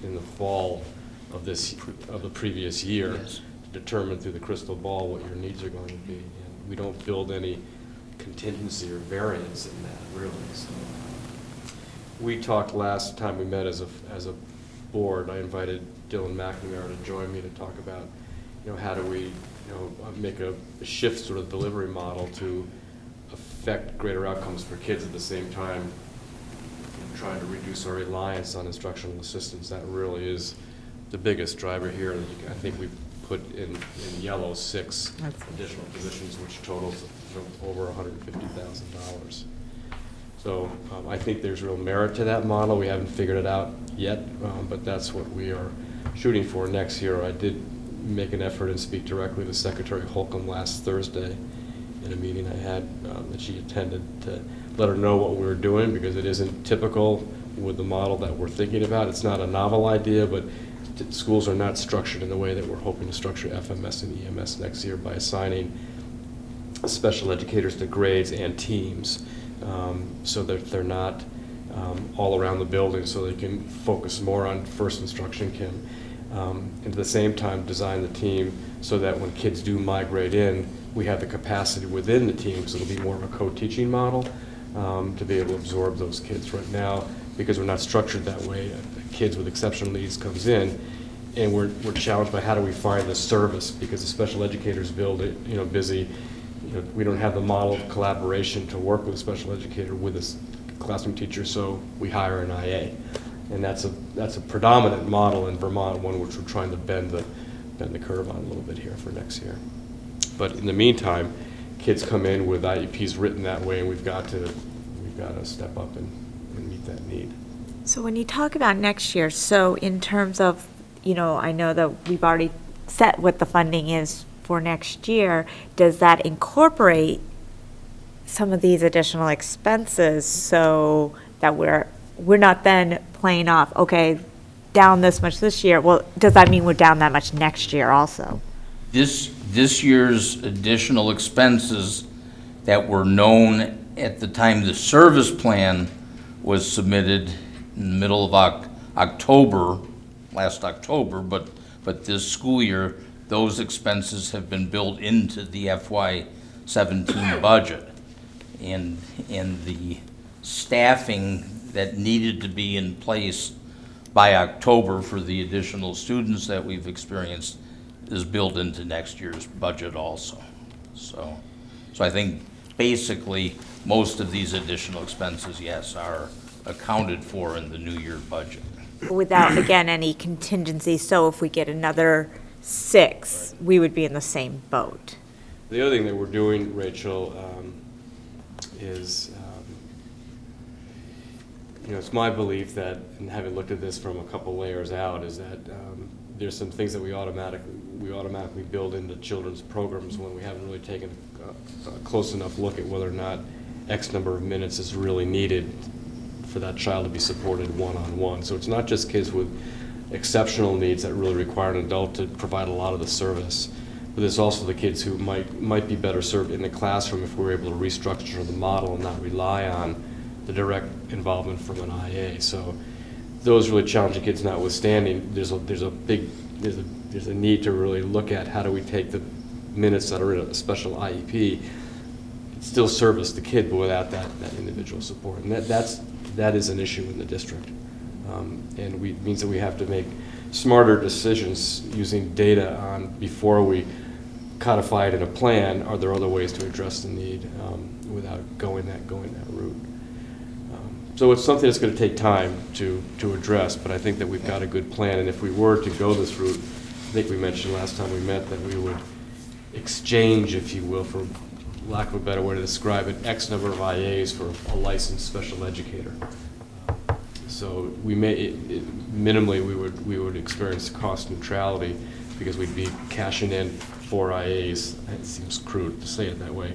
in the fall of the previous year. Yes. To determine through the crystal ball what your needs are going to be. And we don't build any contingency or variance in that, really. So we talked last time we met as a board. I invited Dylan McNamara to join me to talk about, how do we, make a shift sort of delivery model to affect greater outcomes for kids at the same time, trying to reduce our reliance on instructional assistants. That really is the biggest driver here. I think we've put in yellow 6 additional positions, which totals over $150,000. So I think there's real merit to that model. We haven't figured it out yet, but that's what we are shooting for next year. I did make an effort and speak directly to Secretary Holcomb last Thursday in a meeting I had that she attended to let her know what we were doing, because it isn't typical with the model that we're thinking about. It's not a novel idea, but schools are not structured in the way that we're hoping to structure FMS and EMS next year, by assigning special educators to grades and teams, so that they're not all around the building, so they can focus more on first instruction, and at the same time design the team so that when kids do migrate in, we have the capacity within the team, so it'll be more of a co-teaching model, to be able to absorb those kids. Right now, because we're not structured that way, kids with exceptional needs comes in, and we're challenged by how do we find the service, because the special educators busy. We don't have the model of collaboration to work with a special educator with a classroom teacher, so we hire an IA, and that's a predominant model in Vermont, one which we're trying to bend the curve on a little bit here for next year. But in the meantime, kids come in with IEPs written that way, and we've got to step up and meet that need. So when you talk about next year, so in terms of, I know that we've already set what the funding is for next year, does that incorporate some of these additional expenses so that we're not then playing off, okay, down this much this year? Well, does that mean we're down that much next year also? This year's additional expenses that were known at the time the service plan was submitted in the middle of October, last October, but this school year, those expenses have been built into the FY17 budget. And the staffing that needed to be in place by October for the additional students that we've experienced is built into next year's budget also. So I think basically most of these additional expenses, yes, are accounted for in the new year budget. Without, again, any contingency, so if we get another 6, we would be in the same boat. The other thing that we're doing, Rachel, is, it's my belief that, and having looked at this from a couple layers out, is that there's some things that we automatically build into children's programs when we haven't really taken a close enough look at whether or not X number of minutes is really needed for that child to be supported one-on-one. So it's not just kids with exceptional needs that really require an adult to provide a lot of the service, but there's also the kids who might be better served in the classroom if we're able to restructure the model and not rely on the direct involvement from an IA. So those really challenging kids notwithstanding, there's a need to really look at how do we take the minutes that are in a special IEP, still service the kid, but without that individual support. And that is an issue in the district. And means that we have to make smarter decisions using data on, before we codify it in a plan, are there other ways to address the need without going that route. So it's something that's going to take time to address, but I think that we've got a good plan, and if we were to go this route, I think we mentioned last time we met that we would exchange, if you will, for lack of a better way to describe it, X number of IAs for a licensed special educator. So we may, minimally, we would experience cost neutrality because we'd be cashing in 4 IAs. It seems crude to say it that way.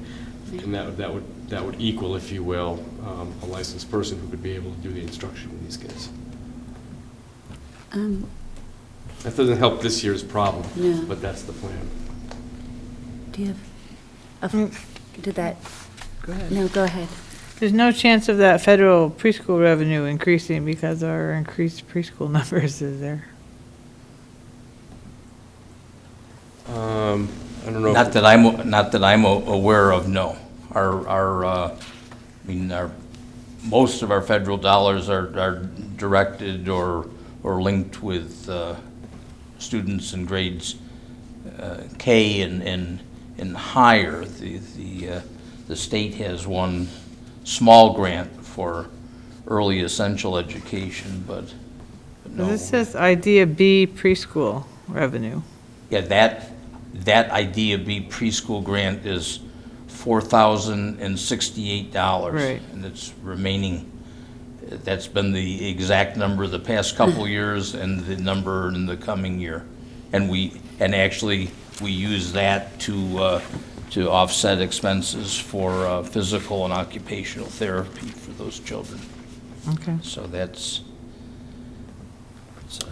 And that would equal, if you will, a licensed person who could be able to do the instruction with these kids. That doesn't help this year's problem, No. but that's the plan. Do you have, did that, Go ahead. no, go ahead. There's no chance of that federal preschool revenue increasing because of our increased preschool numbers, is there? I don't know. Not that I'm aware of, no. Most of our federal dollars are directed or linked with students in grades K and higher. The state has one small grant for early essential education, but no. This says Idea B preschool revenue. Yeah, that Idea B preschool grant is $4,068. Right. And it's remaining, that's been the exact number the past couple years and the number in the coming year. And actually, we use that to offset expenses for physical and occupational therapy for those children. Okay. So it's a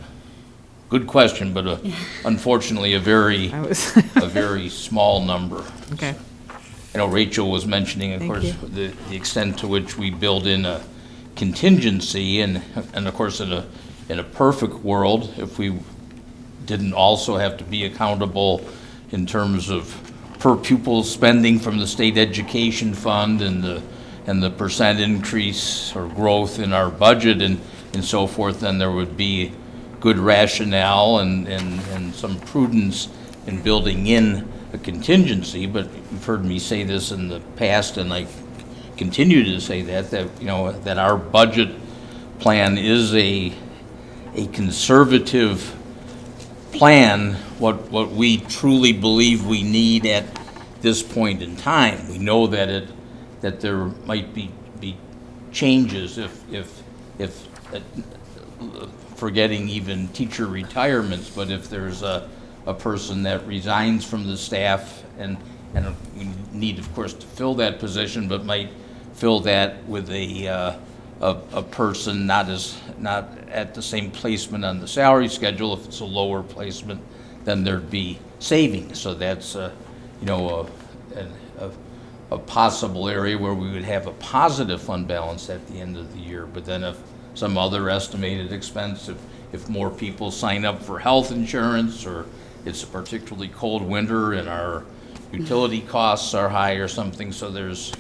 good question, but unfortunately a very small number. Okay. I know Rachel was mentioning, of Thank course, you. the extent to which we build in a contingency, and of course, in a perfect world, if we didn't also have to be accountable in terms of per pupil spending from the state education fund and the percent increase or growth in our budget and so forth, then there would be good rationale and some prudence in building in a contingency. But you've heard me say this in the past, and I continue to say that our budget plan is a conservative plan, what we truly believe we need at this point in time. We know that there might be changes if forgetting even teacher retirements, but if there's a person that resigns from the staff and we need, of course, to fill that position, but might fill that with a person not at the same placement on the salary schedule. If it's a lower placement, then there'd be savings. So that's a possible area where we would have a positive fund balance at the end of the year. But then if some other estimated expense, if more people sign up for health insurance, or it's a particularly cold winter and our utility costs are high or something, so there's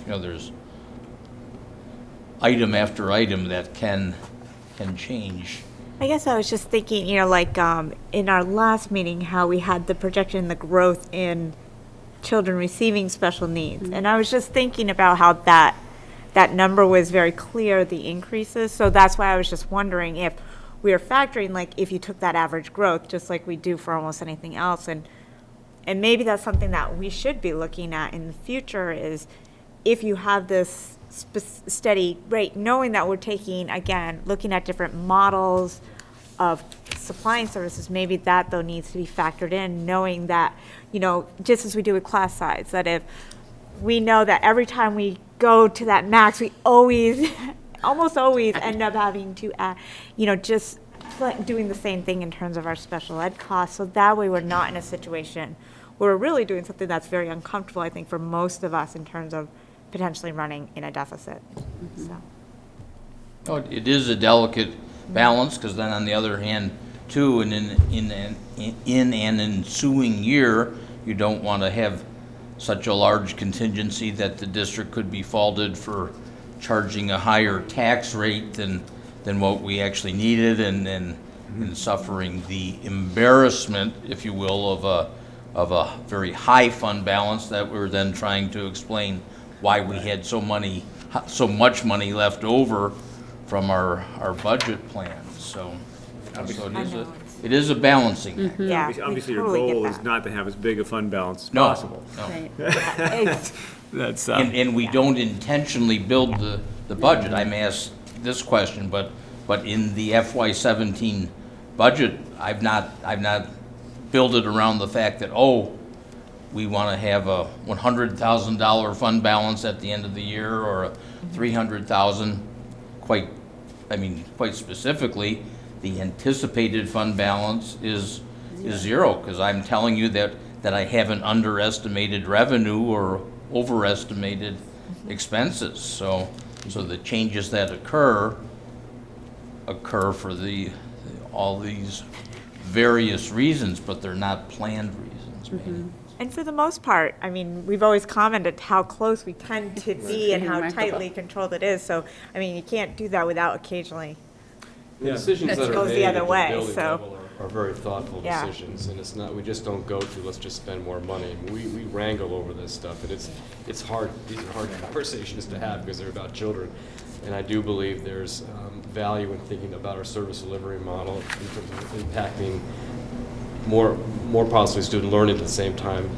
item after item that can change. I guess I was just thinking, in our last meeting, how we had the projection, the growth in children receiving special needs. And I was just thinking about how that number was very clear, the increases. So that's why I was just wondering if we are factoring, if you took that average growth, just like we do for almost anything else. And maybe that's something that we should be looking at in the future, is if you have this steady rate, knowing that we're looking at different models of supplying services, maybe that though needs to be factored in, knowing that, just as we do with class size, that if we know that every time we go to that max, we almost always end up having to just doing the same thing in terms of our special ed costs. So that way we're not in a situation where we're really doing something that's very uncomfortable, I think, for most of us in terms of potentially running in a deficit. Oh, it is a delicate balance, because then on the other hand, too, and in an ensuing year, you don't want to have such a large contingency that the district could be faulted for charging a higher tax rate than what we actually needed, and suffering the embarrassment, if you will, of a very high fund balance that we're then trying to explain why we had so much money left over from our budget plan. So it is a balancing act. Yeah, Obviously, your totally get goal is that. not to have as big a fund balance as No, possible. no. Right. That's, And we don't intentionally build the budget. I'm asked this question, but But in the FY17 budget, I've not built it around the fact that, oh, we want to have a $100,000 fund balance at the end of the year, or a $300,000. Quite specifically, the anticipated fund balance is zero, because I'm telling you that I haven't underestimated revenue or overestimated expenses. So the changes that occur for all these various reasons, but they're not planned reasons. Maybe. And for the most part, I mean, we've always commented how close we tend to be and how Remarkable. tightly controlled it is. So, I mean, you can't do that without occasionally. The decisions It that are goes the made other at the way, building so- level are very thoughtful Yeah. decisions, and it's not, we just don't go to, let's just spend more money. We wrangle over this stuff, and it's hard, these are hard conversations to have because they're about children. And I do believe there's value in thinking about our service delivery model in terms of impacting more possibly student learning at the same time,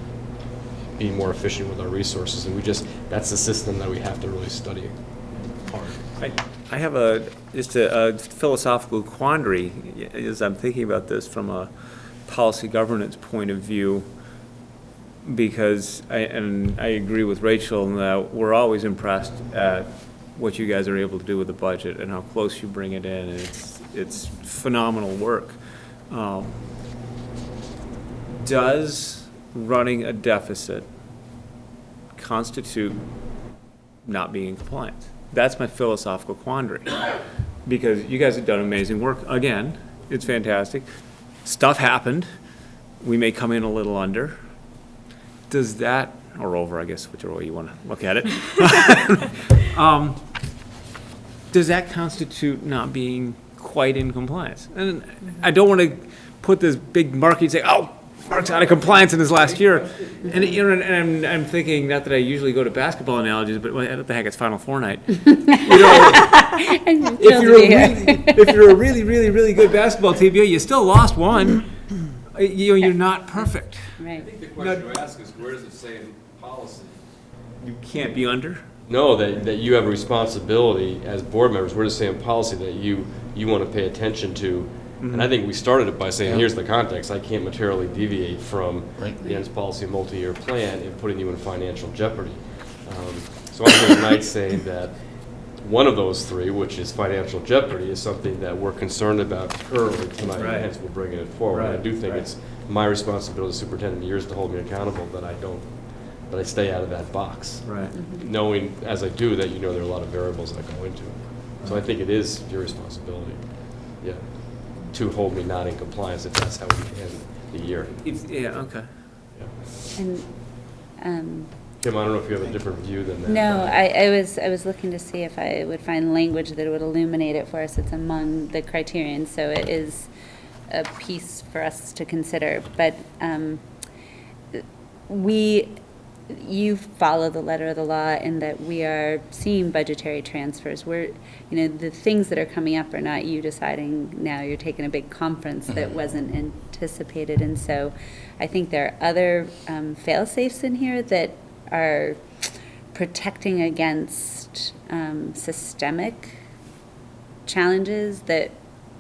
being more efficient with our resources, and that's the system that we have to really study hard. I have just a philosophical quandary as I'm thinking about this from a policy governance point of view, because I agree with Rachel in that we're always impressed at what you guys are able to do with the budget and how close you bring it in, and it's phenomenal work. Does running a deficit constitute not being in compliance? That's my philosophical quandary, because you guys have done amazing work. Again, it's fantastic. Stuff happened. We may come in a little under. Does that, or over, I guess, whichever way you want to look at it. Does that constitute not being quite in compliance? And I don't want to put this big market and say, oh, Mark's out of compliance in his last year. And, and I'm thinking, not that I usually go to basketball analogies, but what the heck, it's Final Four night. If you're a really, really, really good basketball team, you still lost one. You're not perfect. Right. I think the question you ask is, where does it say in policy? You can't be under? No, that you have a responsibility as board members, where does it say in policy that you want to pay attention to? And I think we started it by saying, here's the context. I can't materially deviate from the ends policy multi-year plan and putting you in financial jeopardy. So I think Mike's saying that one of those three, which is financial jeopardy, is something that we're concerned about early tonight, Right. hence we're bringing it forward. Right. I do think it's my responsibility as superintendent of years to hold me accountable that I stay out of that box. Right. Knowing, as I do, that there are a lot of variables that go into it. So I think it is your responsibility, to hold me not in compliance if that's how we end the year. Okay. And Kim, I don't know if you have a different view than that. no, I was looking to see if I would find language that would illuminate it for us. It's among the criterion, so it is a piece for us to consider. But you follow the letter of the law in that we are seeing budgetary transfers. The things that are coming up are not you deciding now you're taking a big conference that wasn't anticipated. And so I think there are other fail-safes in here that are protecting against systemic challenges that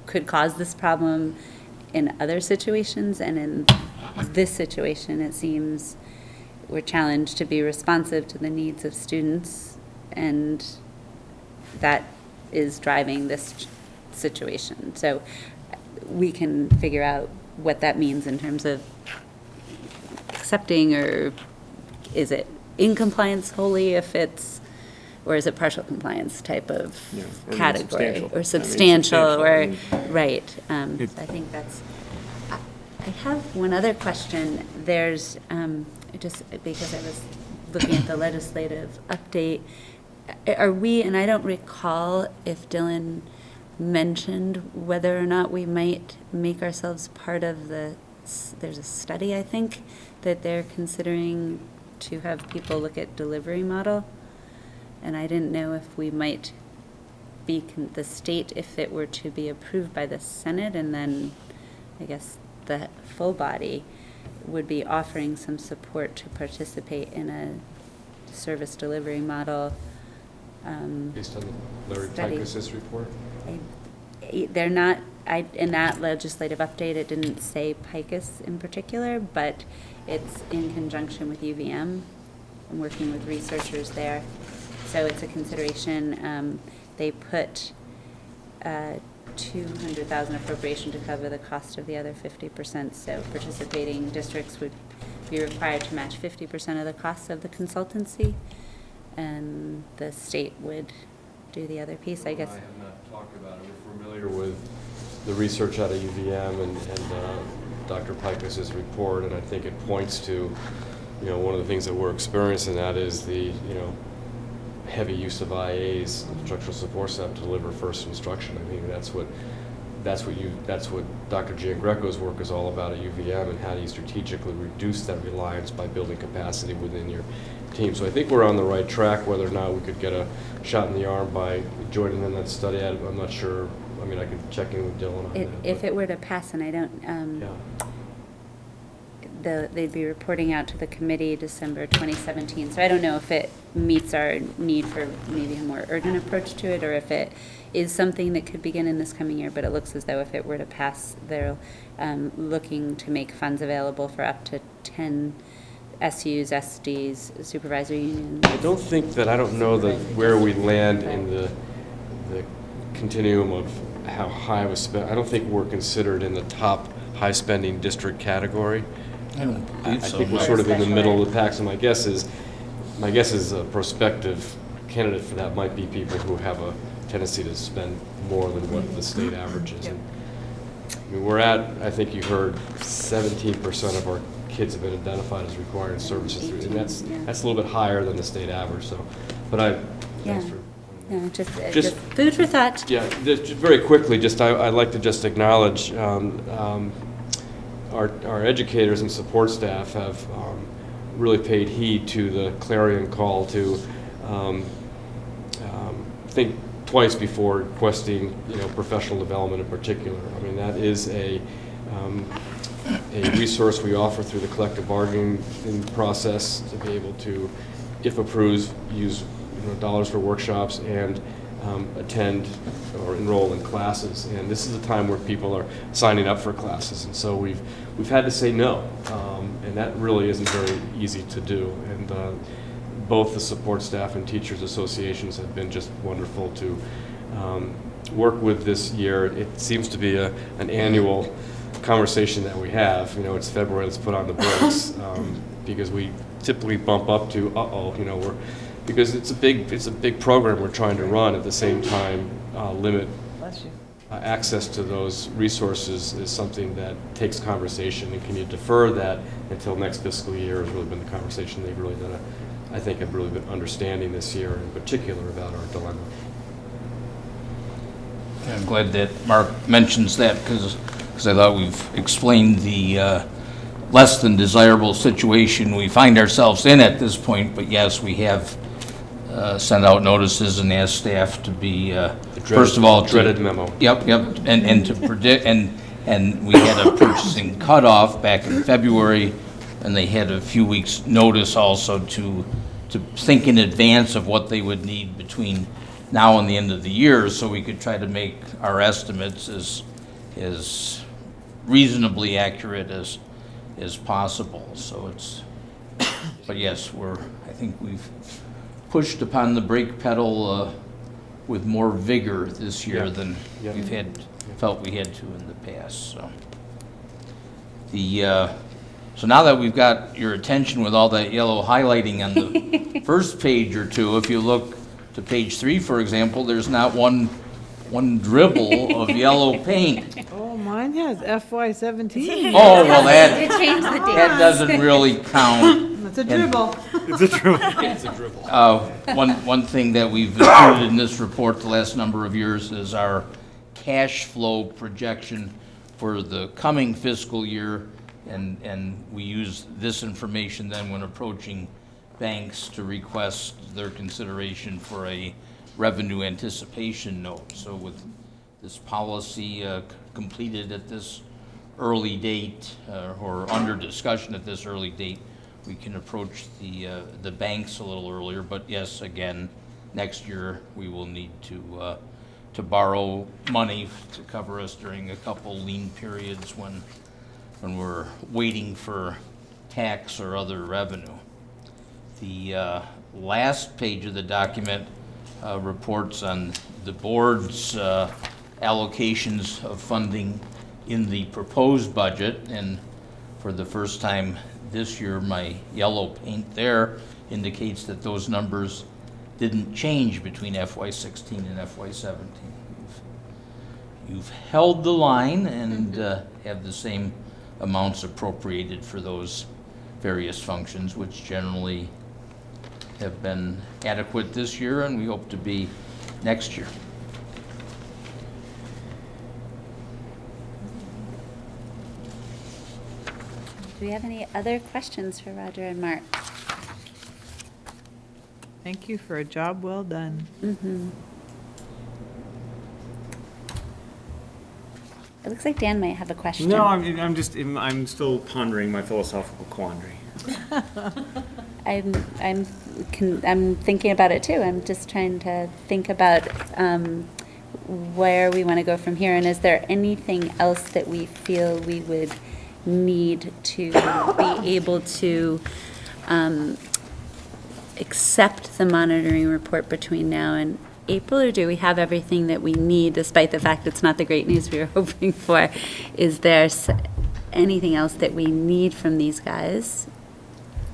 could cause this problem in other situations. And in this situation, it seems we're challenged to be responsive to the needs of students, and that is driving this situation. So we can figure out what that means in terms of accepting, or is it in compliance wholly or is it partial compliance type of or category, substantial. or substantial, right. So It's- I think I have one other question. There's, just because I was looking at the legislative update, are we, and I don't recall if Dylan mentioned whether or not we might make ourselves part of there's a study, I think, that they're considering to have people look at delivery model. And I didn't know if we might be the state, if it were to be approved by the Senate, and then I guess the full body would be offering some support to participate in a service delivery model. Based on the Larry Study. Tychus's report? they're not, in that legislative update, it didn't say PICUS in particular, but it's in conjunction with UVM. I'm working with researchers there. So it's a consideration. They put 200,000 appropriation to cover the cost of the other 50%. So participating districts would be required to match 50% of the costs of the consultancy, and the state would do the other piece, I guess. I have not talked about it. We're familiar with the research out of UVM and Dr. Pikus's report, and I think it points to, one of the things that we're experiencing that is the, heavy use of IAs, instructional support staff, to deliver first instruction. I mean, that's what Dr. Giangreco's work is all about at UVM, and how do you strategically reduce that reliance by building capacity within your team. So I think we're on the right track. Whether or not we could get a shot in the arm by joining in that study, I'm not sure. I mean, I could check in with Dylan on that. If it were to pass, and I don't, they'd be reporting out to the committee December 2017. So I don't know if it meets our need for maybe a more urgent approach to it, or if it is something that could begin in this coming year. But it looks as though if it were to pass, they're looking to make funds available for up to 10 SUs, SDs, supervisory unions. I don't know that where we land in the continuum of how high was spent. I don't think we're considered in the top high spending district category. I don't believe so. I think we're sort of in the middle of the pack. So my guess is a prospective candidate for that might be people who have a tendency to spend more than what the state average is. And, I mean, we're at, I think you heard, 17% of our kids have been identified as requiring services, and that's a little bit higher than the state average. So, but thanks for. Yeah, just food for thought. Yeah, just very quickly, I'd like to just acknowledge our educators and support staff have really paid heed to the clarion call to think twice before requesting, professional development in particular. I mean, that is a resource we offer through the collective bargaining process to be able to, if approved, use dollars for workshops and attend or enroll in classes. And this is a time where people are signing up for classes, and so we've had to say no, and that really isn't very easy to do. And both the support staff and teachers associations have been just wonderful to work with this year. It seems to be an annual conversation that we have. It's February, let's put on the brakes, because we typically bump up to because it's a big program we're trying to run. At the same time, limit access to those resources is something that takes conversation. And can you defer that until next fiscal year has really been the conversation they've really done. I think have really been understanding this year in particular about our dilemma. I'm glad that Mark mentions that because I thought we've explained the less than desirable situation we find ourselves in at this point. But yes, we have sent out notices and asked staff to be first of all dreaded memo. Yep, and to predict and we had a purchasing cutoff back in February, and they had a few weeks notice also to think in advance of what they would need between now and the end of the year, so we could try to make our estimates as reasonably accurate as possible. So but yes, I think we've pushed upon the brake pedal with more vigor this year than we've felt we had to in the past. So now that we've got your attention with all that yellow highlighting on the first page or two, if you look to page 3, for example, there's not one dribble of yellow paint. Oh, mine has FY17. Oh, well, It changed the date. that doesn't really count. It's a dribble. It's a dribble. One thing that we've included in this report the last number of years is our cash flow projection for the coming fiscal year, and we use this information then when approaching banks to request their consideration for a revenue anticipation note. So with this policy completed at this early date or under discussion at this early date, we can approach the banks a little earlier. But yes, again, next year we will need to borrow money to cover us during a couple lean periods when we're waiting for tax or other revenue. The last page of the document reports on the board's allocations of funding in the proposed budget, and for the first time this year, my yellow paint there indicates that those numbers didn't change between FY16 and FY17. You've held the line and have the same amounts appropriated for those various functions, which generally have been adequate this year, and we hope to be next year. Do we have any other questions for Roger and Mark? Thank you for a job well done. It looks like Dan might have a question. No, I'm still pondering my philosophical quandary. I'm thinking about it too. I'm just trying to think about where we want to go from here, and is there anything else that we feel we would need to be able to accept the monitoring report between now and April, or do we have everything that we need despite the fact it's not the great news we were hoping for? Is there anything else that we need from these guys,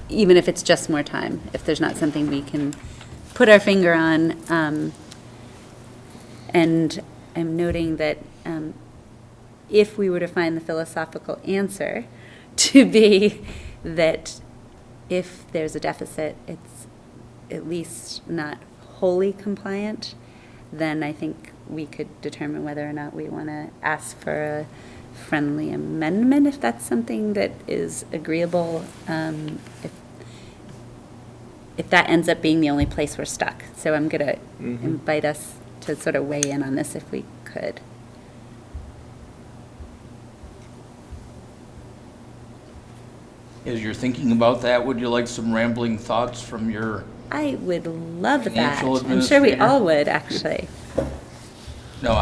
even if it's just more time, if there's not something we can put our finger on? And I'm noting that if we were to find the philosophical answer to be that if there's a deficit, it's at least not wholly compliant, then I think we could determine whether or not we want to ask for a friendly amendment, if that's something that is agreeable, if that ends up being the only place we're stuck. So I'm going to invite us to sort of weigh in on this if we could. As you're thinking about that, would you like some rambling thoughts from your I would love that. financial I'm sure we administrator? all would, actually. No,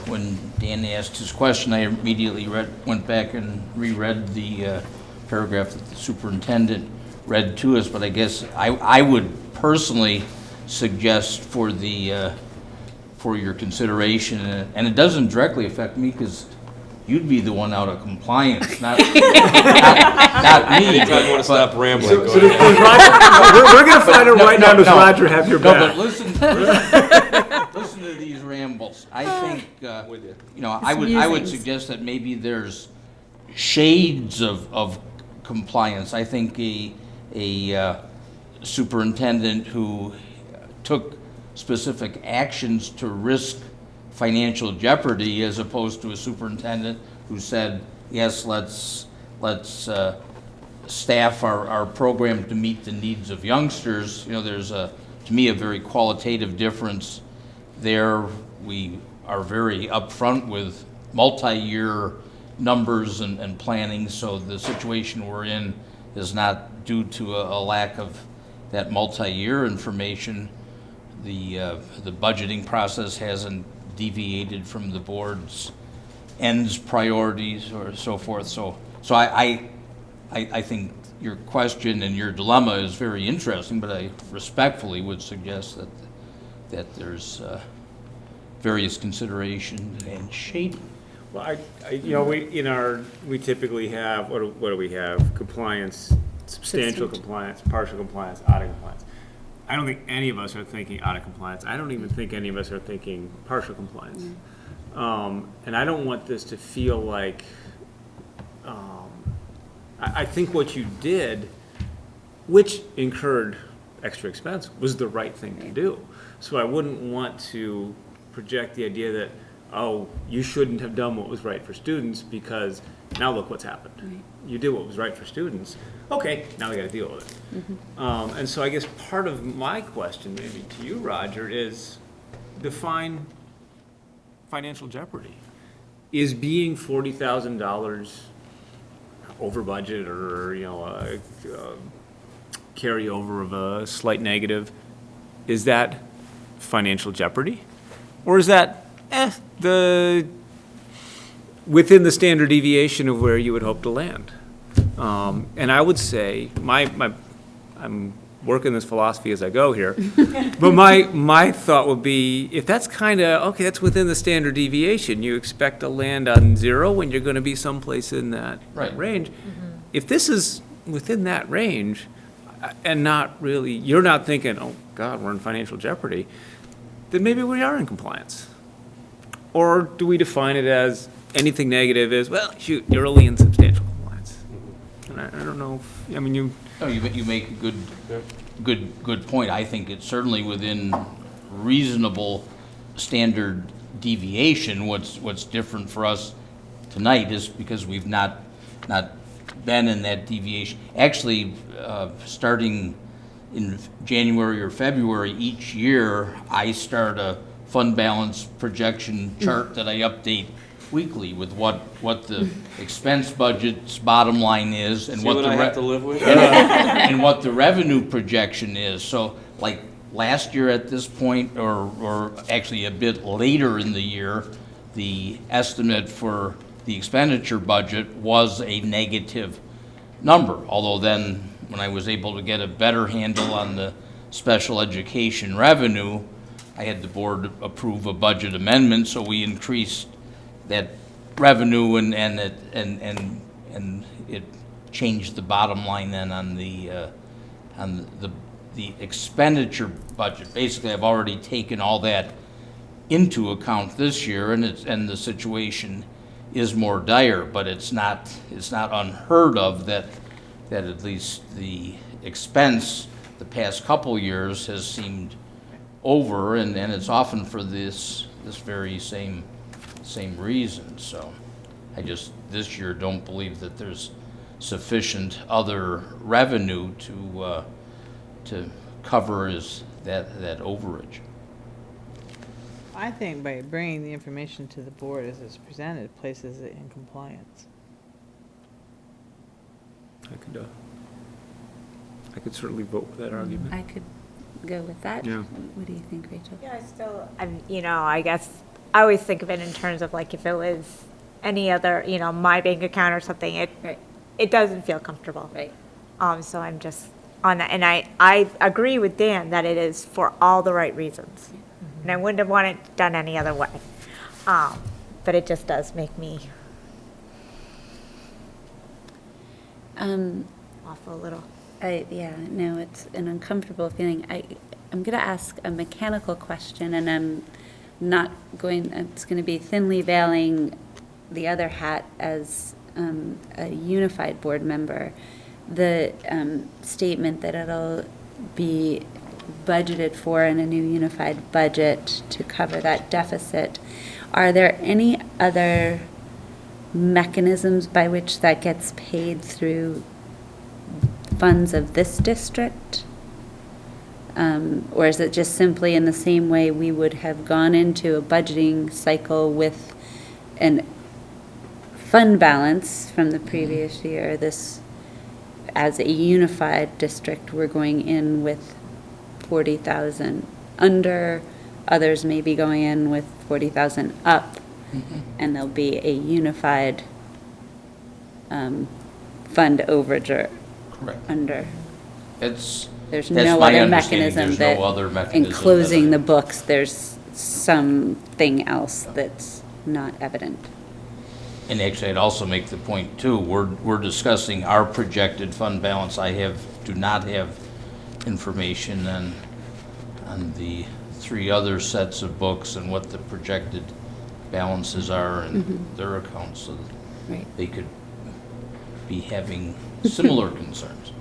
when Dan asked his question, I immediately went back and reread the paragraph that the superintendent read to us, but I guess I would personally suggest for your consideration, and it doesn't directly affect me because you'd be the one out of compliance, not me. You guys want to stop rambling? Go So ahead. does Roger, we're going to find out right now, does no. Roger have your No, back? but listen to these rambles. I think, With you. I would musings. suggest that maybe there's shades of compliance. I think a superintendent who took specific actions to risk financial jeopardy, as opposed to a superintendent who said, yes, let's staff our program to meet the needs of youngsters. There's to me a very qualitative difference there. We are very upfront with multi-year numbers and planning, so the situation we're in is not due to a lack of that multi-year information. The budgeting process hasn't deviated from the board's ends priorities or so forth. So I think your question and your dilemma is very interesting, but I respectfully would suggest that there's various considerations and shading. Well, we typically have, what do we have? Compliance, substantial compliance, partial compliance, out of compliance. I don't think any of us are thinking out of compliance. I don't even think any of us are thinking partial compliance. And I don't want this to feel like, I think what you did, which incurred extra expense, was the right thing to do. So I wouldn't want to project the idea that, oh, you shouldn't have done what was right for students because now look what's happened. Right. You did what was right for students. Okay, now we got to deal with it. And so I guess part of my question maybe to you, Roger, is define financial jeopardy. Is being $40,000 over budget or, a carryover of a slight negative, is that financial jeopardy? Or is that within the standard deviation of where you would hope to land. And I would say, I'm working this philosophy as I go here, but my thought would be, if that's kind of, okay, that's within the standard deviation, you expect to land on 0 when you're going to be someplace in that Right. range. If this is within that range, and not really, you're not thinking, oh, God, we're in financial jeopardy, then maybe we are in compliance. Or do we define it as anything negative is, well, shoot, you're only in substantial compliance? And I don't know, I mean, you. No, you make a good point. I think it's certainly within reasonable standard deviation. What's different for us tonight is because we've not been in that deviation. Actually, starting in January or February each year, I start a fund balance projection chart that I update weekly with what the expense budget's bottom line is and See what what the I have to live with? and what the revenue projection is. So like last year at this point, or actually a bit later in the year, the estimate for the expenditure budget was a negative number. Although then, when I was able to get a better handle on the special education revenue, I had the board approve a budget amendment, so we increased that revenue and it changed the bottom line then on the expenditure budget. Basically, I've already taken all that into account this year, and the situation is more dire, but it's not unheard of that at least the expense the past couple years has seemed over, and it's often for this very same reason. So I just this year don't believe that there's sufficient other revenue to cover that overage. I think by bringing the information to the board as it's presented, places it in compliance. I could certainly vote with that argument. I could go with that. Yeah. What do you think, Rachel? Yeah, I guess I always think of it in terms of like if it was any other, my bank account or something, it doesn't feel comfortable. Right. So I'm just on that, and I agree with Dan that it is for all the right reasons, and I wouldn't have wanted it done any other way. But it just does make me awful a little. It's an uncomfortable feeling. I'm going to ask a mechanical question, and it's going to be thinly veiling the other hat as a unified board member. The statement that it'll be budgeted for in a new unified budget to cover that deficit. Are there any other mechanisms by which that gets paid through funds of this district? Or is it just simply in the same way we would have gone into a budgeting cycle with an fund balance from the previous year? This, as a unified district, we're going in with 40,000 under, others may be going in with 40,000 up, and there'll be a unified fund overage Correct. under. There's There's that's no my other understanding. mechanism There's that, no other in mechanism closing that- the books, there's something else that's not evident. And actually, I'd also make the point too, we're discussing our projected fund balance. Do not have information on the 3 other sets of books and what the projected balances are in their accounts, so that Right. they could be having similar concerns.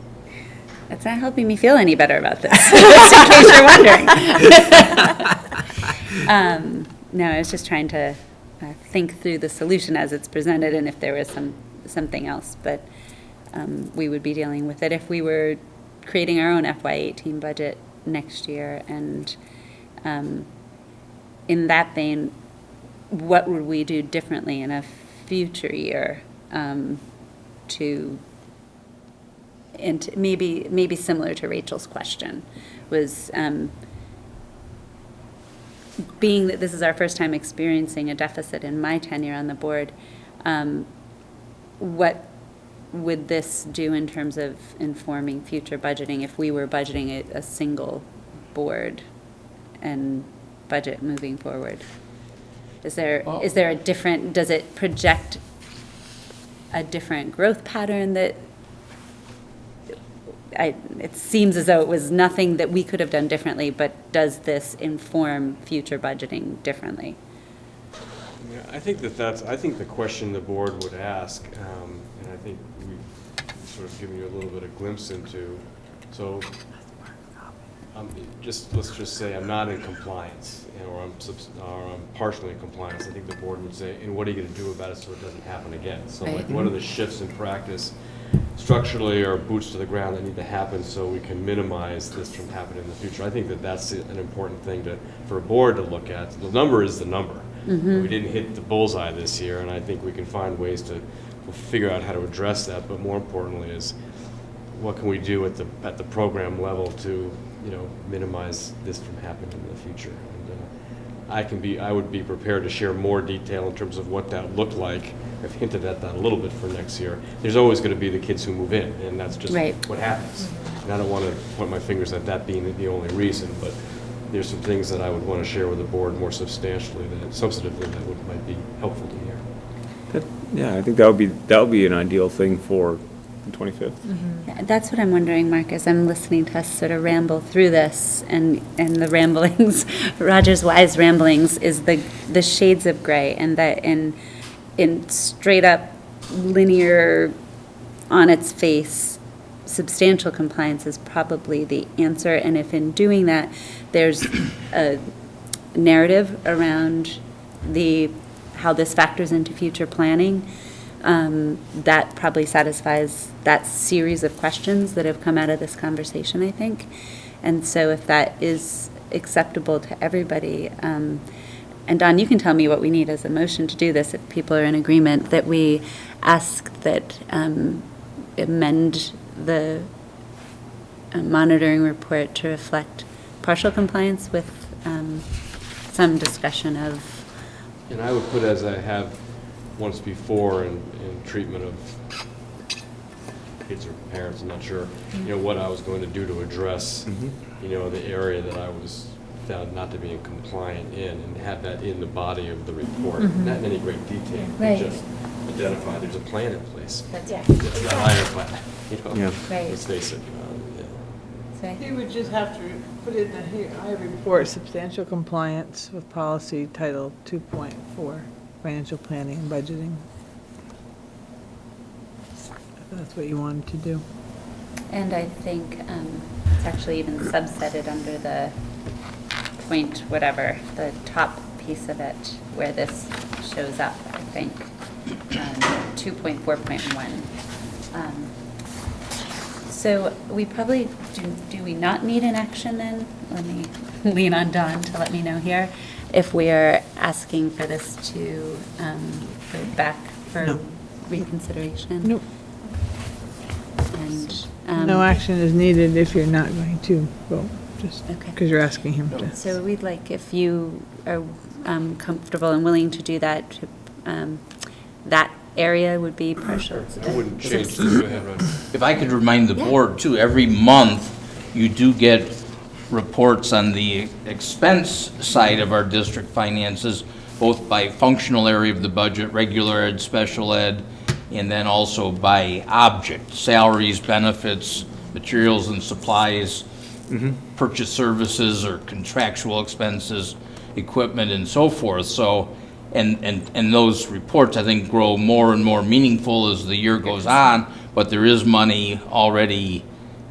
That's not helping me feel any better about this, just in case you're wondering. No, I was just trying to think through the solution as it's presented and if there was something else. But we would be dealing with it if we were creating our own FY18 budget next year. And in that vein, what would we do differently in a future year and maybe similar to Rachel's question, was being that this is our first time experiencing a deficit in my tenure on the board, what would this do in terms of informing future budgeting if we were budgeting a single board and budget moving forward? Is there a different, does it project a different growth pattern that, it seems as though it was nothing that we could have done differently, but does this inform future budgeting differently? Yeah, I think I think the question the board would ask, and I think we've sort of given you a little bit of glimpse into, so let's just say I'm not in compliance, or I'm partially in compliance. I think the board would say, and what are you going to do about it so it doesn't happen again? So like, what are the shifts in practice structurally or boots to the ground that need to happen so we can minimize this from happening in the future? I think that's an important thing for a board to look at. The number is the number. We didn't hit the bullseye this year, and I think we can find ways to figure out how to address that. But more importantly is, what can we do at the program level to minimize this from happening in the future? And I would be prepared to share more detail in terms of what that looked like. I've hinted at that a little bit for next year. There's always going to be the kids who move in, and that's just what happens. And I don't want to point my fingers at that being the only reason, but there's some things that I would want to share with the board more substantially, substantively, that might be helpful to hear. Yeah, I think that would be an ideal thing for the 25th. Yeah, that's what I'm wondering, Mark, as I'm listening to us sort of ramble through this, and the ramblings, Roger's wise ramblings, is the shades of gray, and that in straight up linear, on its face, substantial compliance is probably the answer. And if in doing that there's a narrative around how this factors into future planning, that probably satisfies that series of questions that have come out of this conversation, I think. And so if that is acceptable to everybody, and Don, you can tell me what we need as a motion to do this, if people are in agreement, that we ask that amend the monitoring report to reflect partial compliance with some discussion of. And I would put, as I have once before in treatment of kids or parents, I'm not sure, what I was going to do to address, the area that I was found not to be compliant in, and have that in the body of the report. Not in any great detail, but just identify there's a plan in place. That's It's a higher plan, Right. let's face it. So He would just have to put in I report substantial compliance with policy title 2.4, financial planning and budgeting. If that's what you wanted to do. And I think it's actually even subsetted under the point, whatever, the top piece of it where this shows up, I think, 2.4.1. So we probably, do we not need an action then? Let me lean on Dawn to let me know here. If we are asking for this to go back for reconsideration? Nope. And No action is needed if you're not going to vote, just Okay. because you're asking him to. So we'd like, if you are comfortable and willing to do that, that area would be partial. I wouldn't change this. Go ahead, Ron. If I could remind the board too, every month you do get reports on the expense side of our district finances, both by functional area of the budget, regular ed, special ed, and then also by object, salaries, benefits, materials and supplies, purchase services or contractual expenses, equipment and so forth. So, and those reports, I think, grow more and more meaningful as the year goes on, but there is money already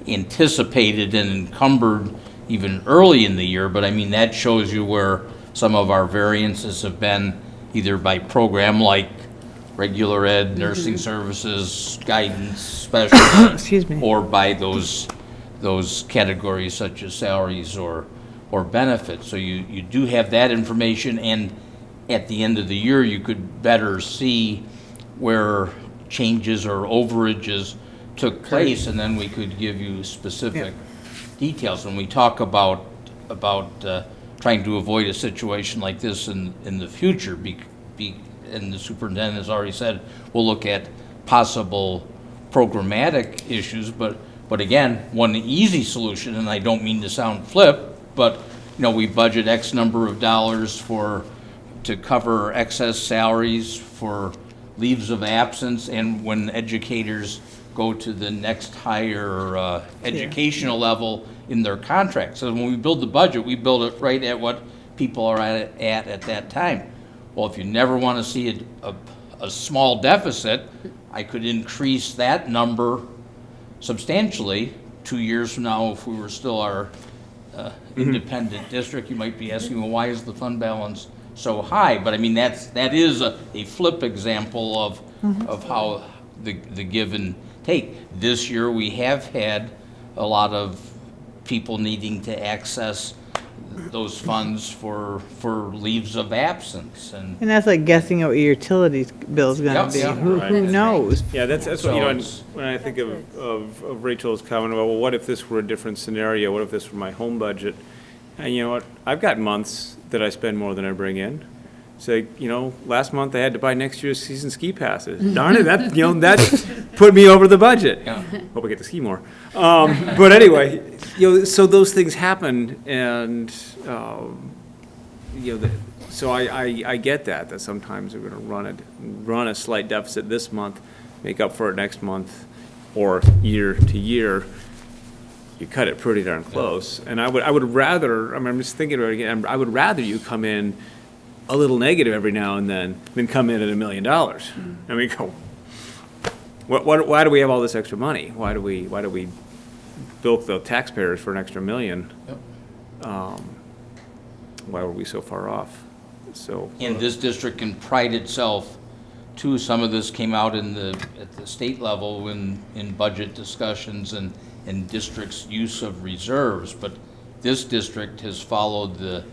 anticipated and encumbered even early in the year. But I mean, that shows you where some of our variances have been, either by program like regular ed, nursing services, guidance, special ed, Excuse me. or by those categories such as salaries or benefits. So you do have that information, and at the end of the year, you could better see where changes or overages took place, and then we could give you specific details. When we talk about trying to avoid a situation like this in the future. And the superintendent has already said, we'll look at possible programmatic issues, but again, one easy solution, and I don't mean to sound flip, but, we budget X number of dollars to cover excess salaries for leaves of absence, and when educators go to the next higher educational level in their contract. So when we build the budget, we build it right at what people are at that time. Well, if you never want to see a small deficit, I could increase that number substantially 2 years from now if we were still our independent district. You might be asking, well, why is the fund balance so high? But I mean, that is a flip example of how the give and take. This year, we have had a lot of people needing to access those funds for leaves of absence, and that's like guessing at what your utilities bill's gonna be. Yeah. Who knows? Yeah, that's So what, it's- when I think of Rachel's comment about, well, what if this were a different scenario? What if this were my home budget? And you know what? I've got months that I spend more than I bring in. So, last month I had to buy next year's season ski passes. Darn it, that put me over the budget. Yeah. Hope I get to ski more. But anyway, so those things happen, and so I get that sometimes we're going to run a slight deficit this month, make up for it next month, or year to year. You cut it pretty darn close. And I would rather, I'm just thinking about it again, I would rather you come in a little negative every now and then than come in at $1 million. I mean, why do we have all this extra money? Why do we bilk the taxpayers for an extra $1 million? Yep. Why were we so far off? So. And this district can pride itself, too, some of this came out at the state level in budget discussions and districts' use of reserves, but this district has followed the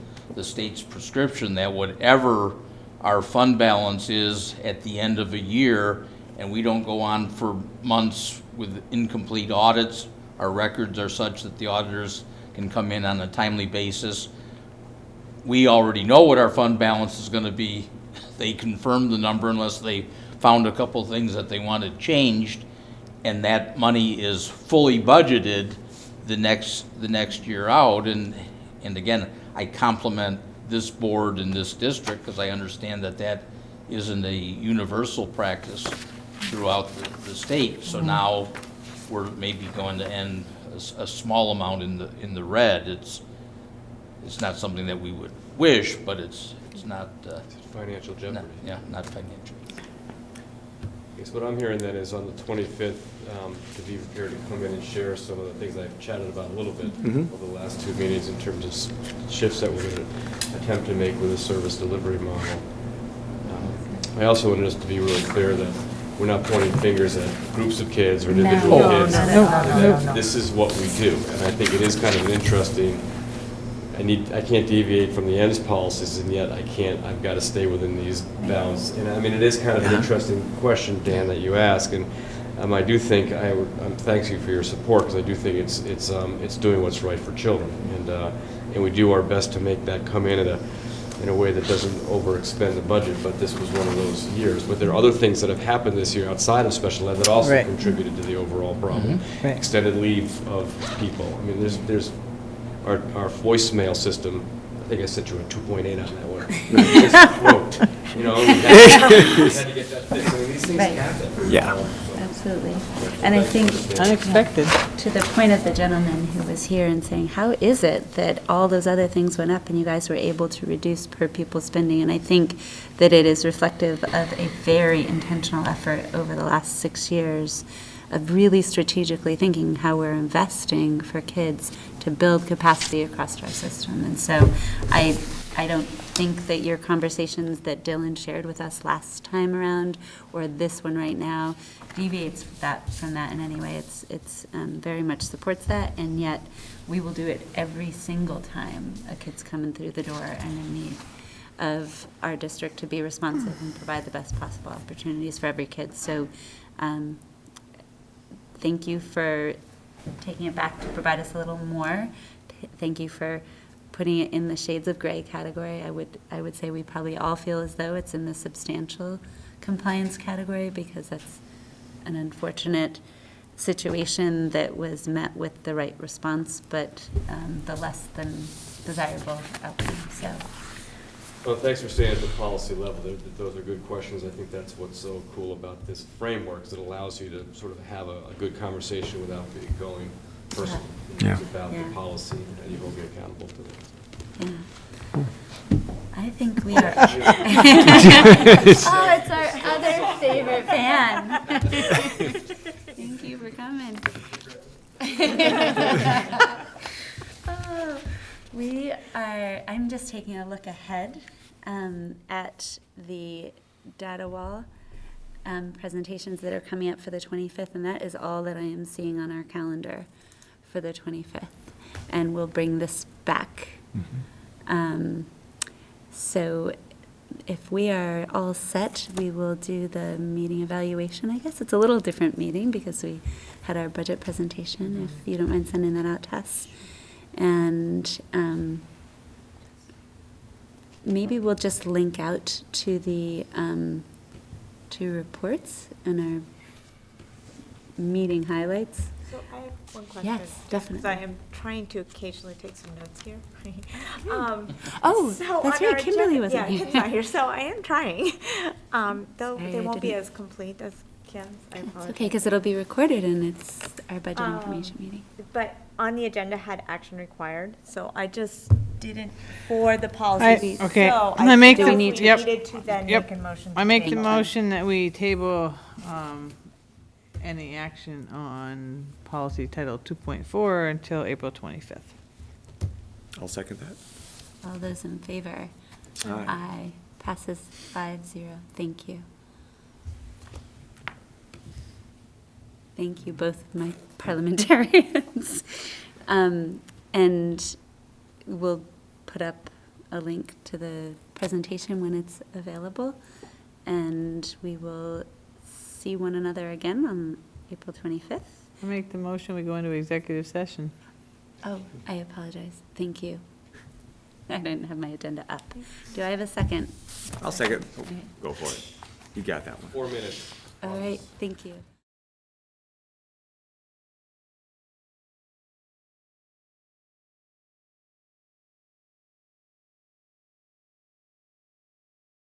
state's prescription that whatever our fund balance is at the end of a year, and we don't go on for months with incomplete audits, our records are such that the auditors can come in on a timely basis. We already know what our fund balance is going to be. They confirm the number unless they found a couple things that they wanted changed, and that money is fully budgeted the next year out. And again, I compliment this board and this district because I understand that isn't a universal practice throughout the state. So now we're maybe going to end a small amount in the red. It's not something that we would wish, but it's not Financial jeopardy. not financial. I guess what I'm hearing then is on the 25th, to be prepared to come in and share some of the things I've chatted about a little bit over the last two meetings in terms of shifts that we're going to attempt to make with the service delivery model. I also wanted us to be really clear that we're not pointing fingers at groups of kids or individual kids. This is what we do, and I think it is kind of an interesting. I can't deviate from the ENDS policies, and yet I've got to stay within these bounds. And I mean, it is kind of an interesting question, Dan, that you ask, and I do think thanks you for your support, because I do think it's doing what's right for children, and we do our best to make that come in in a way that doesn't overexpend the budget. But this was one of those years. But there are other things that have happened this year outside of special ed that also contributed to the overall problem. Right. Extended leave of people. I mean, there's our voicemail system. I think I sent you a 2.8 on that one. Just broke. We had to get that fixed. I mean, these things happen. Yeah. Absolutely. And I think Unexpected. to the point of the gentleman who was here and saying, how is it that all those other things went up and you guys were able to reduce per pupil spending? And I think that it is reflective of a very intentional effort over the last 6 years of really strategically thinking how we're investing for kids to build capacity across our system. And so I don't think that your conversations that Dylan shared with us last time around or this one right now deviates from that in any way. It's very much supports that, and yet we will do it every single time a kid's coming through the door and in need of our district to be responsive and provide the best possible opportunities for every kid. So thank you for taking it back to provide us a little more. Thank you for putting it in the shades of gray category. I would say we probably all feel as though it's in the substantial compliance category, because that's an unfortunate situation that was met with the right response, but the less than desirable outcome, so. Well, thanks for staying at the policy level. Those are good questions. I think that's what's so cool about this framework, is it allows you to sort of have a good conversation without going personal. Yeah. It's about the Yeah. policy, and you will be accountable to it. Yeah. I think we are. Oh, it's our other favorite fan. Thank you for coming. Oh, we are, I'm just taking a look ahead at the data wall presentations that are coming up for the 25th, and that is all that I am seeing on our calendar for the 25th. And we'll bring this back. So if we are all set, we will do the meeting evaluation. I guess it's a little different meeting because we had our budget presentation, if you don't mind sending that out to us. And maybe we'll just link out to the two reports and our meeting highlights. So I have one question. Yes, Because definitely. I am trying to occasionally take some notes here. Oh, So that's on right, our Kimberly agenda- wasn't yeah, here. Kim's not here, so I am trying. Though Sorry, they I won't be didn't- as complete as Kim's. I It's apologize. okay, because it'll be recorded and it's our budget information meeting. But on the agenda had action required, so I just didn't for the policy. okay, So I make didn't the- know if we yep, needed to then yep. make a motion. I make the Thank you. motion that we table any action on policy title 2.4 until April 25th. I'll second that. All those in favor? Aye. Aye. Passes 5-0. Thank you. Thank you, both of my parliamentarians. And we'll put up a link to the presentation when it's available. And we will see one another again on April 25th. I make the motion, we go into executive session. Oh, I apologize. Thank you. I didn't have my agenda up. Do I have a second? I'll second. Okay. Go for it. You got that one. 4 minutes. All right, thank you.